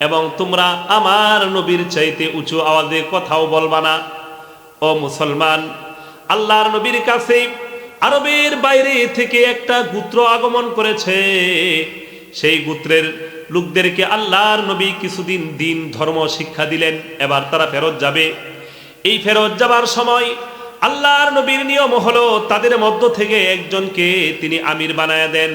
S1: এবং তোমরা আমার নবীর চাইতে উঁচু আওয়াজে কথাও বলবা না। ও মুসলমান, আল্লাহর নবীর কাছে আরবের বাইরে থেকে একটা গোত্র আগমন করেছে। সেই গোত্রের লোকদেরকে আল্লাহর নবী কিছুদিন দিন ধর্ম শিক্ষা দিলেন। এবার তারা ফেরত যাবে। এই ফেরত যাবার সময় আল্লাহর নবীর নিয়ম হলো তাদের মধ্য থেকে একজনকে তিনি আমির বানায় দেন।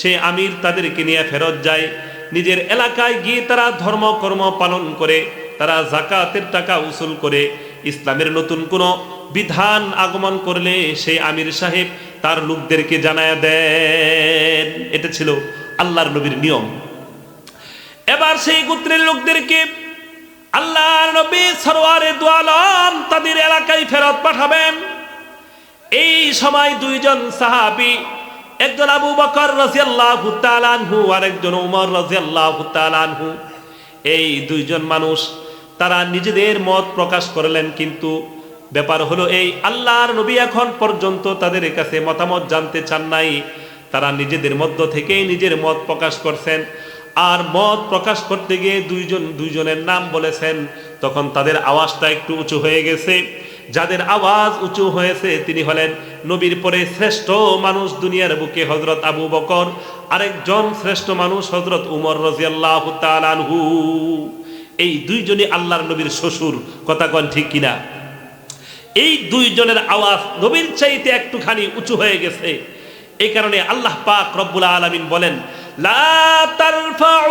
S1: সে আমির তাদেরকে নিয়ে ফেরত যায়। নিজের এলাকায় গিয়ে তারা ধর্মকর্ম পালন করে, তারা যাকাতের টাকা উসুল করে। ইসলামের নতুন কোনো বিধান আগমন করলে সেই আমির সাহেব তার লোকদেরকে জানায় দেন। এটা ছিল আল্লাহর নবীর নিয়ম। এবার সেই গোত্রের লোকদেরকে আল্লাহর নবী সরওয়ারে দু আলম তাদের এলাকায় ফেরত পাঠাবেন। এই সময় দুইজন সাহাবী, একজন আবু বকর রাদিয়াল্লাহু তাআলা আনহু আর একজন ওমর রাদিয়াল্লাহু তাআলা আনহু, এই দুইজন মানুষ তারা নিজেদের মত প্রকাশ করলেন। কিন্তু ব্যাপার হলো এই, আল্লাহর নবী এখন পর্যন্ত তাদের কাছে মতামত জানতে চান নাই। তারা নিজেদের মধ্য থেকে নিজের মত প্রকাশ করছেন। আর মত প্রকাশ করতে গিয়ে দুইজনের নাম বলেছেন। তখন তাদের আওয়াজটা একটু উঁচু হয়ে গেছে। যাদের আওয়াজ উঁচু হয়েছে তিনি হলেন নবীর পরে শ্রেষ্ঠ মানুষ দুনিয়ার বুকে হযরত আবু বকর, আরেকজন শ্রেষ্ঠ মানুষ হযরত উমর রাদিয়াল্লাহু তাআলা আনহু। এই দুইজনই আল্লাহর নবীর শ্বশুর, কথা কোন ঠিক কিনা? এই দুইজনের আওয়াজ নবীর চাইতে একটুখানি উঁচু হয়ে গেছে। এই কারণে আল্লাহ পাক রব্বুল আলামিন বলেন, লা তারফাউ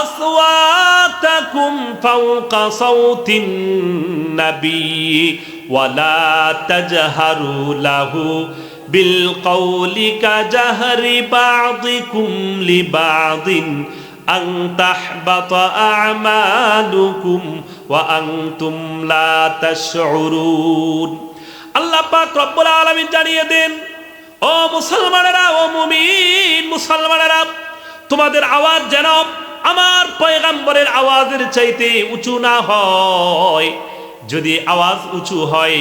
S1: আসওয়াতাকুম ফাওকা সাউতিন নবী ওয়া লা তাজহারু লাহু বিল কওলি কাজাহরি বা'দিকুম লিবা'দিন আন তাহবাতা আমালুকুম ওয়া আনতুম লা তাশউরুন। আল্লাহ পাক রব্বুল আলামিন জানিয়ে দেন, ও মুসলমানেরা, ও মুমিন মুসলমানেরা, তোমাদের আওয়াজ যেন আমার পয়গম্বরের আওয়াজের চাইতে উঁচু না হয়। যদি আওয়াজ উঁচু হয়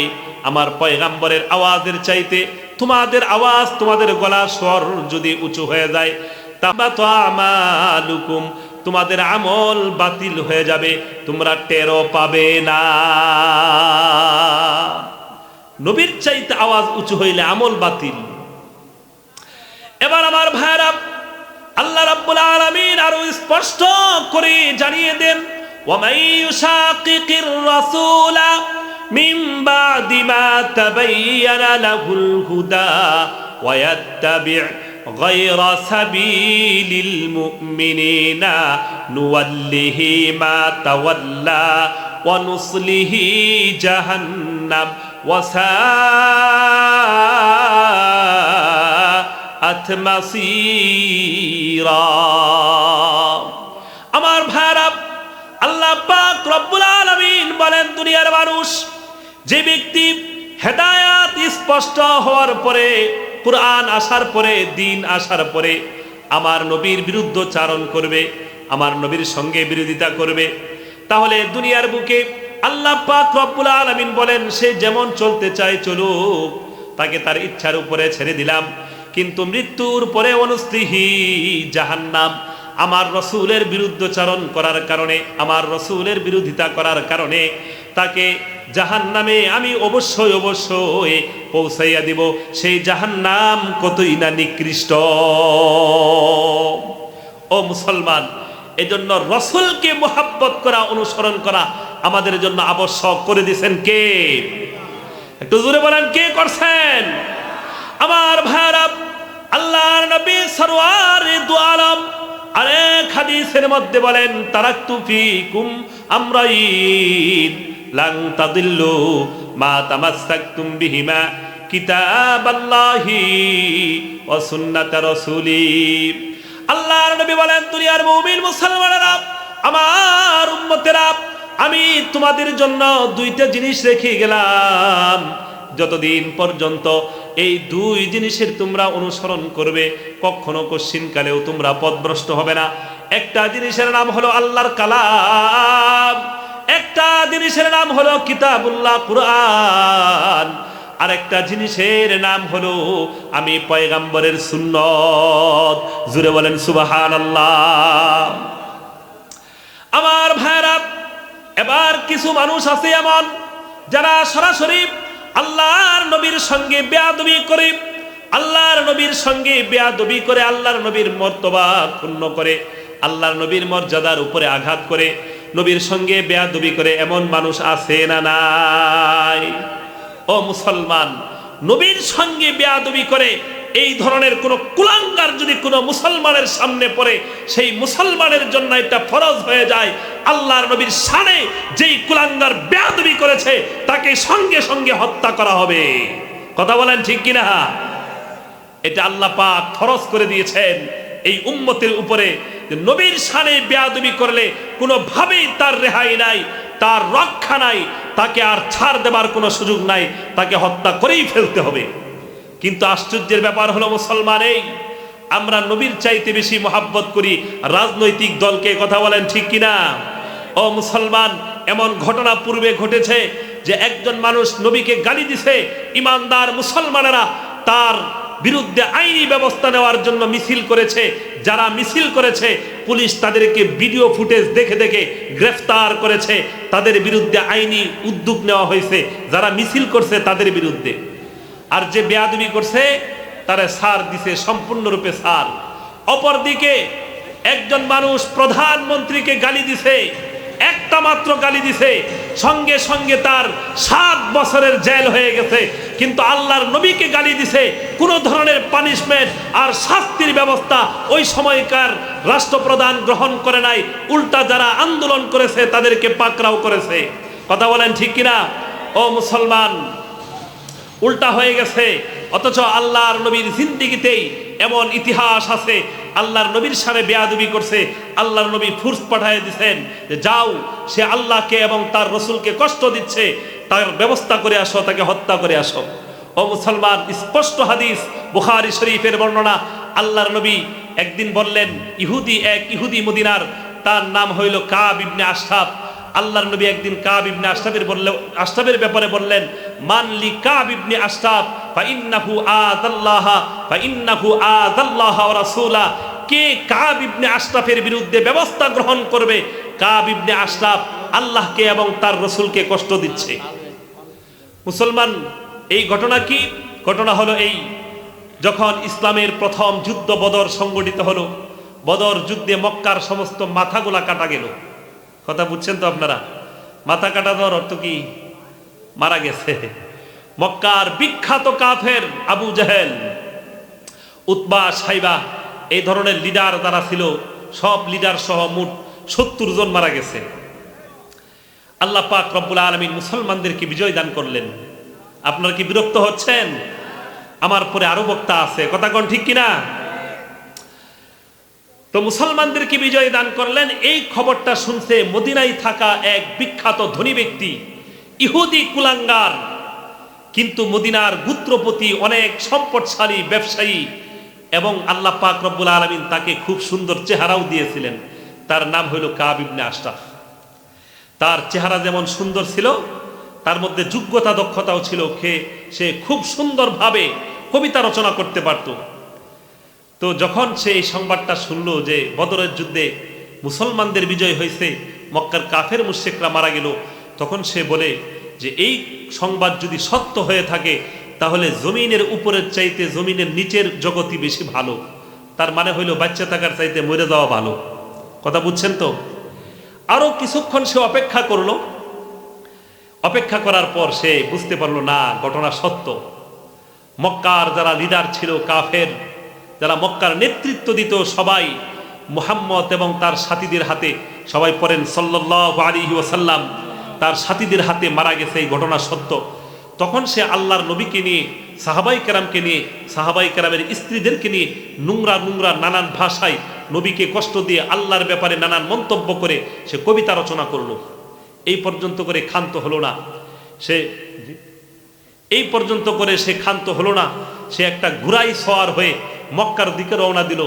S1: আমার পয়গম্বরের আওয়াজের চাইতে, তোমাদের আওয়াজ, তোমাদের গলা স্বর যদি উঁচু হয়ে যায়, তাহবাতা আমালুকুম, তোমাদের আমল বাতিল হয়ে যাবে, তোমরা টেরও পাবে না। নবীর চাইতে আওয়াজ উঁচু হইলে আমল বাতিল। এবার আমার ভাইরা, আল্লাহ রাব্বুল আলামিন আরো স্পষ্ট করে জানিয়ে দেন, ওয়া মাইয়ুশাকিকির রাসূলা মিন বাদি মা তাবায়্যানা লাহুল হুদা ওয়া ইয়াত্তাবি' গায়রা সাবিলিল মুমিনিনা নুওয়াল্লিহি মা তাওয়াল্লা ওয়া নুসলিহি জাহান্নাম ওয়া সাআত মাসীরা। আমার ভাইরা, আল্লাহ পাক রব্বুল আলামিন বলেন, দুনিয়ার মানুষ, যে ব্যক্তি হেদায়েত স্পষ্ট হওয়ার পরে, কুরআন আসার পরে, দিন আসার পরে আমার নবীর বিরুদ্ধচারণ করবে, আমার নবীর সঙ্গে বিরোধিতা করবে, তাহলে দুনিয়ার বুকে আল্লাহ পাক রব্বুল আলামিন বলেন, সে যেমন চলতে চায় চলুক, তাকে তার ইচ্ছার উপরে ছেড়ে দিলাম, কিন্তু মৃত্যুর পরে অনুস্তিহি জাহান্নাম। আমার রসুলের বিরুদ্ধচারণ করার কারণে, আমার রসুলের বিরোধিতা করার কারণে তাকে জাহান্নামে আমি অবশ্যই অবশ্যই পৌঁছাইয়া দিব। সেই জাহান্নাম কতই না নিকৃষ্ট। ও মুসলমান, এজন্য রসুলকে মুহাব্বত করা, অনুসরণ করা আমাদের জন্য আবশ্যক করে দিয়েছেন কে? একটু জোরে বলেন, কে করছেন? আমার ভাইরা, আল্লাহর নবী সরওয়ারে দু আলম আরেক হাদিসের মধ্যে বলেন, তারাকতু ফিকুম আমরাইন লান তাদিল্লু মা তামাসসাকতুম বিহিমা কিতাবাল্লাহি ওয়া সুন্নাত রাসূলি। আল্লাহর নবী বলেন, দুনিয়ার মুমিন মুসলমানেরা, আমার উম্মতেরা, আমি তোমাদের জন্য দুইটা জিনিস রেখে গেলাম, যতদিন পর্যন্ত এই দুই জিনিসের তোমরা অনুসরণ করবে কখনো কশ্চিনকালেও তোমরা পথভ্রষ্ট হবে না। একটা জিনিসের নাম হলো আল্লাহর কালাম, একটা জিনিসের নাম হলো কিতাবুল্লাহ কুরআন, আর একটা জিনিসের নাম হলো আমি পয়গম্বরের সুন্নত। জুড়ে বলেন সুবহানাল্লাহ। আমার ভাইরা, এবার কিছু মানুষ আছে এমন যারা সরাসরি আল্লাহর নবীর সঙ্গে বেয়াদবি করে, আল্লাহর নবীর সঙ্গে বেয়াদবি করে, আল্লাহর নবীর মর্তবা ক্ষুণ্ণ করে, আল্লাহর নবীর মর্যাদার উপরে আঘাত করে, নবীর সঙ্গে বেয়াদবি করে। এমন মানুষ আছে না নাই? ও মুসলমান, নবীর সঙ্গে বেয়াদবি করে এই ধরনের কোন কুলাঙ্গার যদি কোনো মুসলমানের সামনে পড়ে, সেই মুসলমানের জন্য এটা ফরজ হয়ে যায়, আল্লাহর নবীর শানে যেই কুলাঙ্গার বেয়াদবি করেছে তাকে সঙ্গে সঙ্গে হত্যা করা হবে। কথা বলেন ঠিক কিনা? এটা আল্লাহ পাক ফরজ করে দিয়েছেন এই উম্মতের উপরে, যে নবীর শানে বেয়াদবি করলে কোনোভাবেই তার রেহাই নাই, তার রক্ষা নাই, তাকে আর ছাড় দেবার কোনো সুযোগ নাই, তাকে হত্যা করেই ফেলতে হবে। কিন্তু আশ্চর্যের ব্যাপার হলো মুসলমান, এই আমরা নবীর চাইতে বেশি মহাব্বত করি রাজনৈতিক দলকে। কথা বলেন ঠিক কিনা? ও মুসলমান, এমন ঘটনা পূর্বে ঘটেছে যে একজন মানুষ নবীকে গালি দিছে, ইমানদার মুসলমানেরা তার বিরুদ্ধে আইনি ব্যবস্থা নেওয়ার জন্য মিছিল করেছে, যারা মিছিল করেছে পুলিশ তাদেরকে ভিডিও ফুটেজ দেখে দেখে গ্রেফতার করেছে, তাদের বিরুদ্ধে আইনি উদ্যোগ নেওয়া হয়েছে যারা মিছিল করছে তাদের বিরুদ্ধে। আর যে বেয়াদবি করছে তারা ছাড় দিছে, সম্পূর্ণরূপে ছাড়। অপরদিকে একজন মানুষ প্রধানমন্ত্রীকে গালি দিছে, একটা মাত্র গালি দিছে, সঙ্গে সঙ্গে তার 7 বছরের জেল হয়ে গেছে। কিন্তু আল্লাহর নবীকে গালি দিছে, কোনো ধরনের পানিশমেন্ট আর শাস্তির ব্যবস্থা ওই সময়কার রাষ্ট্রপ্রধান গ্রহণ করে নাই, উল্টা যারা আন্দোলন করেছে তাদেরকে পাকড়াও করেছে। কথা বলেন ঠিক কিনা? ও মুসলমান, উল্টা হয়ে গেছে। অথচ আল্লাহর নবীর জিন্দেগিতেই এমন ইতিহাস আছে, আল্লাহর নবীর সামনে বেয়াদবি করছে, আল্লাহর নবী ফোর্স পাঠিয়ে দিচ্ছেন যে যাও, সে আল্লাহকে এবং তার রসুলকে কষ্ট দিচ্ছে, তার ব্যবস্থা করে আসো, তাকে হত্যা করে আসো। ও মুসলমান, স্পষ্ট হাদিস, বুখারী শরীফের বর্ণনা। আল্লাহর নবী একদিন বললেন, এক ইহুদি মদিনার, তার নাম হইল কাব ইবনে আশরাফ। আল্লাহর নবী একদিন কাব ইবনে আশরাফের ব্যাপারে বললেন, মান লি কাব ইবনে আশরাফ ফাইন্নাহু আযাল্লাহ ওয়া রাসূলা। কে কাব ইবনে আশরাফের বিরুদ্ধে ব্যবস্থা গ্রহণ করবে? কাব ইবনে আশরাফ আল্লাহকে এবং তার রসুলকে কষ্ট দিচ্ছে। মুসলমান, এই ঘটনা কি? ঘটনা হলো এই, যখন ইসলামের প্রথম যুদ্ধ বদর সংগঠিত হলো, বদর যুদ্ধে মক্কার সমস্ত মাথাগুলা কাটা গেল। কথা বুঝছেন তো আপনারা? মাথা কাটা দেওয়ার অর্থ কি? মারা গেছে। মক্কার বিখ্যাত কাফের আবু জেহেল, উতবা, সাইবা, এই ধরনের লিডার যারা ছিল, সব লিডার সহ মোট 70 জন মারা গেছে। আল্লাহ পাক রব্বুল আলামিন মুসলমানদেরকে বিজয় দান করলেন। আপনারা কি বিরক্ত হচ্ছেন? আমার পরে আরো বক্তা আছে, কথা কোন ঠিক কিনা? তো মুসলমানদেরকে বিজয় দান করলেন। এই খবরটা শুনছে মদিনায় থাকা এক বিখ্যাত ধনী ব্যক্তি, ইহুদি কুলাঙ্গার, কিন্তু মদিনার গোত্রপতি, অনেক সম্পদশালী ব্যবসায়ী, এবং আল্লাহ পাক রব্বুল আলামিন তাকে খুব সুন্দর চেহারাও দিয়েছিলেন। তার নাম হইল কাব ইবনে আশরাফ। তার চেহারা যেমন সুন্দর ছিল, তার মধ্যে যোগ্যতা দক্ষতাও ছিল। সে খুব সুন্দরভাবে কবিতা রচনা করতে পারত। তো যখন সে এই সংবাদটা শুনল যে বদরের যুদ্ধে মুসলমানদের বিজয় হয়েছে, মক্কার কাফের মুশরিকরা মারা গেল, তখন সে বলে যে এই সংবাদ যদি সত্য হয়ে থাকে তাহলে জমিনের উপরের চাইতে জমিনের নিচের জগতই বেশি ভালো। তার মানে হইল বাচ্চা থাকার চাইতে মরে যাওয়া ভালো। কথা বুঝছেন তো? আরো কিছুক্ষণ সে অপেক্ষা করলো। অপেক্ষা করার পর সে বুঝতে পারলো না, ঘটনা সত্য। মক্কার যারা লিডার ছিল, কাফের যারা মক্কার নেতৃত্ব দিত, সবাই মুহাম্মদ এবং তার সাথীদের হাতে, সবাই পড়েন সাল্লাল্লাহু আলাইহি ওয়াসাল্লাম, তার সাথীদের হাতে মারা গেছে। এই ঘটনা সত্য। তখন সে আল্লাহর নবীকে নিয়ে, সাহাবাই কেরামকে নিয়ে, সাহাবাই কেরামের স্ত্রীদেরকে নিয়ে নোংরা নোংরা নানান ভাষায় নবীকে কষ্ট দিয়ে আল্লাহর ব্যাপারে নানান মন্তব্য করে সে কবিতা রচনা করলো। এই পর্যন্ত করে ক্ষান্ত হলো না সে। এই পর্যন্ত করে সে ক্ষান্ত হলো না। সে একটা ঘুরাই সওয়ার হয়ে মক্কার দিকে রওনা দিল।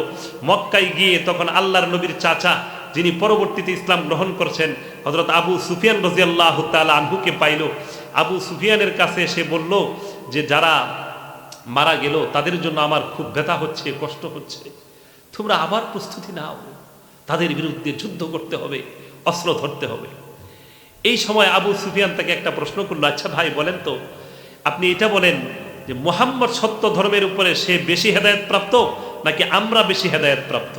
S1: মক্কায় গিয়ে তখন আল্লাহর নবীর চাচা, যিনি পরবর্তীতে ইসলাম গ্রহণ করছেন, হযরত আবু সুফিয়ান রাদিয়াল্লাহু তাআলা আনহুকে পাইল। আবু সুফিয়ানের কাছে সে বলল যে যারা মারা গেল তাদের জন্য আমার খুব ব্যথা হচ্ছে, কষ্ট হচ্ছে, তোমরা আবার প্রস্তুতি নাও, তাদের বিরুদ্ধে যুদ্ধ করতে হবে, অস্ত্র ধরতে হবে। এই সময় আবু সুফিয়ান তাকে একটা প্রশ্ন করলো, আচ্ছা ভাই বলেন তো, আপনি এটা বলেন যে মুহাম্মদ সত্য ধর্মের উপরে সে বেশি হেদায়েত প্রাপ্ত নাকি আমরা বেশি হেদায়েত প্রাপ্ত?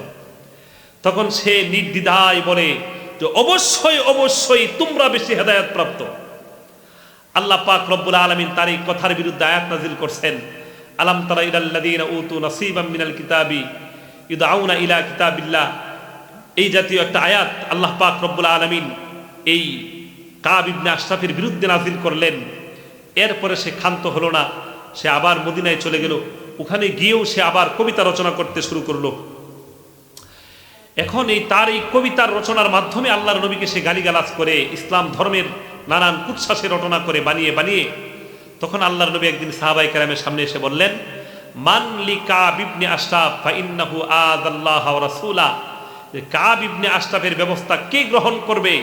S1: তখন সে নির্দ্বিধায় বলে যে অবশ্যই অবশ্যই তোমরা বেশি হেদায়েত প্রাপ্ত। আল্লাহ পাক রব্বুল আলামিন তার এই কথার বিরুদ্ধে আয়াত নাযিল করছেন, আলাম তারা ইলাল্লাযীনা উতু নাসীবাম মিনাল কিতাবি ইউদআউনা ইলা কিতাবিল্লাহ। এই জাতীয় একটা আয়াত আল্লাহ পাক রব্বুল আলামিন এই কাব ইবনে আশরাফের বিরুদ্ধে নাযিল করলেন। এরপরে সে ক্ষান্ত হলো না, সে আবার মদিনায় চলে গেল। ওখানে গিয়েও সে আবার কবিতা রচনা করতে শুরু করলো। এখন তার এই কবিতার রচনার মাধ্যমে আল্লাহর নবীকে সে গালিগালাজ করে, ইসলাম ধর্মের নানান কুৎসাসে রটনা করে বানিয়ে বানিয়ে। তখন আল্লাহর নবী একদিন সাহাবায়ে কেরামের সামনে এসে বললেন, মান লি কাব ইবনে আশরাফ ফাইন্নাহু আযাল্লাহ ওয়া রাসূলা। কাব ইবনে আশরাফের ব্যবস্থা কে গ্রহণ করবে?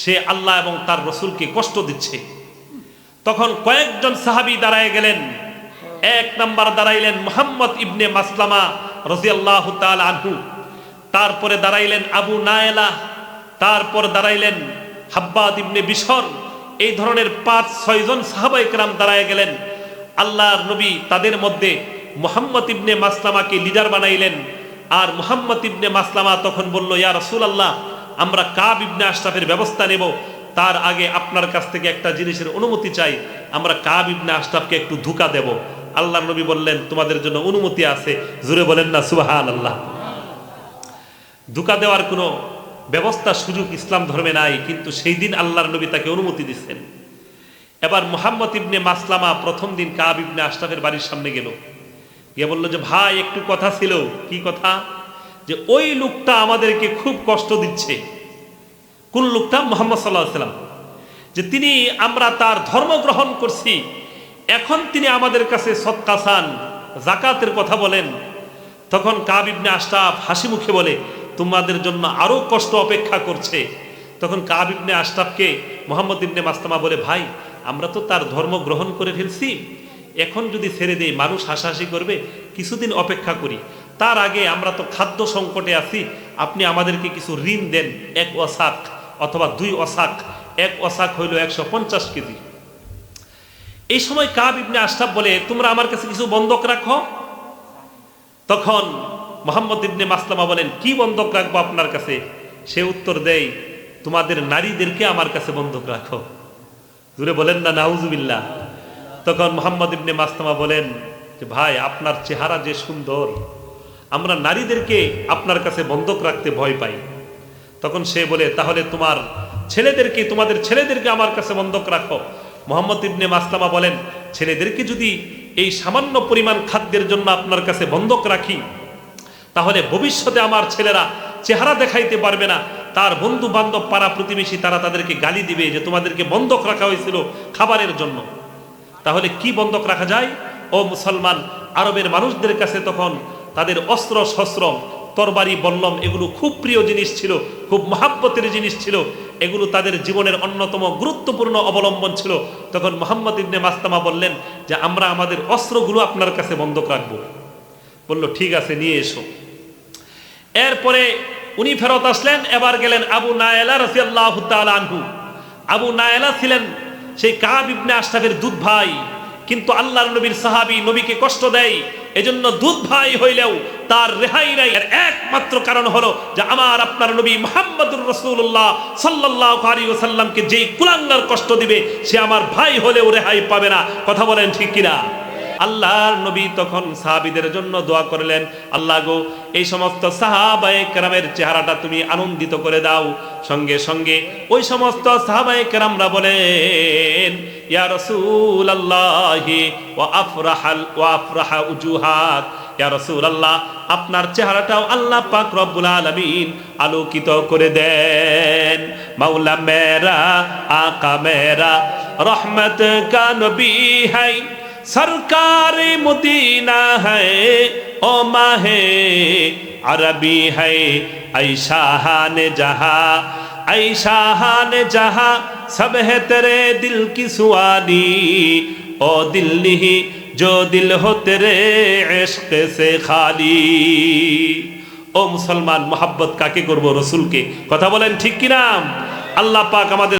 S1: সে আল্লাহ এবং তার রসুলকে কষ্ট দিচ্ছে। তখন কয়েকজন সাহাবী দাঁড়ায় গেলেন। এক নাম্বার দাঁড়াইলেন মুহাম্মদ ইবনে মাসলামা রাদিয়াল্লাহু তাআলা আনহু, তারপরে দাঁড়াইলেন আবু নায়লা, তারপর দাঁড়াইলেন হাব্বাদ ইবনে বিশর। এই ধরনের 5-6 জন সাহাবায়ে কেরাম দাঁড়ায় গেলেন। আল্লাহর নবী তাদের মধ্যে মুহাম্মদ ইবনে মাসলামাকে লিডার বানাইলেন। আর মুহাম্মদ ইবনে মাসলামা তখন বলল, ইয়া রাসূলুল্লাহ, আমরা কাব ইবনে আশরাফের ব্যবস্থা নেব, তার আগে আপনার কাছ থেকে একটা জিনিসের অনুমতি চাই, আমরা কাব ইবনে আশরাফকে একটু ধোঁকা দেব। আল্লাহর নবী বললেন, তোমাদের জন্য অনুমতি আছে। জোরে বলেন না সুবহানাল্লাহ। ধোঁকা দেওয়ার কোনো ব্যবস্থা সুযোগ ইসলাম ধর্মে নাই, কিন্তু সেই দিন আল্লাহর নবী তাকে অনুমতি দিচ্ছেন। এবার মুহাম্মদ ইবনে মাসলামা প্রথম দিন কাব ইবনে আশরাফের বাড়ির সামনে গেল, গিয়ে বলল যে ভাই একটু কথা ছিল। কি কথা? যে ওই লোকটা আমাদেরকে খুব কষ্ট দিচ্ছে। কোন লোকটা? মুহাম্মদ সাল্লাল্লাহু আলাইহি ওয়াসাল্লাম। যে তিনি, আমরা তার ধর্ম গ্রহণ করছি, এখন তিনি আমাদের কাছে সদকা চান, যাকাতের কথা বলেন। তখন কাব ইবনে আশরাফ হাসি মুখে বলে, তোমাদের জন্য আরো কষ্ট অপেক্ষা করছে। তখন কাব ইবনে আশরাফকে মুহাম্মদ ইবনে মাসলামা বলে, ভাই আমরা তো তার ধর্ম গ্রহণ করে ফেলছি, এখন যদি ছেড়ে দেই মানুষ হাসাহাসি করবে, কিছুদিন অপেক্ষা করি, তার আগে আমরা তো খাদ্য সংকটে আছি, আপনি আমাদেরকে কিছু ঋণ দেন, 1 ওয়াসাক অথবা 2 ওয়াসাক। 1 ওয়াসাক হইল 150 কেজি। এই সময় কাব ইবনে আশরাফ বলে, তোমরা আমার কাছে কিছু বন্ধক রাখো। তখন মুহাম্মদ ইবনে মাসলামা বলেন, কি বন্ধক রাখবো আপনার কাছে? সে উত্তর দেয়, তোমাদের নারীদেরকে আমার কাছে বন্ধক রাখো। জোরে বলেন না নাউজুবিল্লাহ। তখন মুহাম্মদ ইবনে মাসলামা বলেন যে ভাই আপনার চেহারা যে সুন্দর, আমরা নারীদেরকে আপনার কাছে বন্ধক রাখতে ভয় পাই। তখন সে বলে, তাহলে তোমার ছেলেদেরকে, তোমাদের ছেলেদেরকে আমার কাছে বন্ধক রাখো। মুহাম্মদ ইবনে মাসলামা বলেন, ছেলেদেরকে যদি এই সামান্য পরিমাণ খাদ্যের জন্য আপনার কাছে বন্ধক রাখি, তাহলে ভবিষ্যতে আমার ছেলেরা চেহারা দেখাইতে পারবে না, তার বন্ধু বান্ধব পাড়া প্রতিবেশী তারা তাদেরকে গালি দিবে যে তোমাদেরকে বন্ধক রাখা হয়েছিল খাবারের জন্য। তাহলে কি বন্ধক রাখা যায়? ও মুসলমান, আরবের মানুষদের কাছে তখন তাদের অস্ত্র শস্ত্র, তরবারি, বল্লম এগুলো খুব প্রিয় জিনিস ছিল, খুব মহাব্বতের জিনিস ছিল, এগুলো তাদের জীবনের অন্যতম গুরুত্বপূর্ণ অবলম্বন ছিল। তখন মুহাম্মদ ইবনে মাসলামা বললেন যে আমরা আমাদের অস্ত্রগুলো আপনার কাছে বন্ধক রাখবো। বলল ঠিক আছে, নিয়ে এসো। এরপরে উনি ফেরত আসলেন। এবার গেলেন আবু নায়লা রাদিয়াল্লাহু তাআলা আনহু। আবু নায়লা ছিলেন সেই কাব ইবনে আশরাফের দুধ ভাই, কিন্তু আল্লাহর নবীর সাহাবী, নবীকে কষ্ট দেয়, এজন্য দুধ ভাই হইলেও তার রেহাই নাই। এর একমাত্র কারণ হলো যে আমার আপনার নবী মুহাম্মদুর রাসূলুল্লাহ সাল্লাল্লাহু আলাইহি ওয়াসাল্লামকে যেই কুলাঙ্গার কষ্ট দিবে, সে আমার ভাই হলেও রেহাই পাবে না। কথা বলেন ঠিক কিনা? আল্লাহর নবী তখন সাহাবীদের জন্য দোয়া করলেন, আল্লাহ গো, এই সমস্ত সাহাবায়ে কেরামের চেহারাটা তুমি আনন্দিত করে দাও। সঙ্গে সঙ্গে ওই সমস্ত সাহাবায়ে কেরামরা বলেন, ইয়া রাসূলুল্লাহি ওয়া আফরাহা উজুহাত, ইয়া রাসূলুল্লাহ আপনার চেহারাটাও আল্লাহ পাক রব্বুল আলামিন আলোকিত করে দেন। মাওলা মেরা আকা মেরা রহমত কা নবী है, सरकार मदीना है, ओ माहे अरबी है, ऐशाहान जहां, ऐशाहान जहां, सब है तेरे दिल की सुआनी, ओ दिल नहीं जो दिल हो तेरे इश्क से खाली। ও মুসলমান, মোহাব্বত কাকে করবো? রসুলকে। কথা বলেন ঠিক কিনা? আল্লাহ পাক আমাদের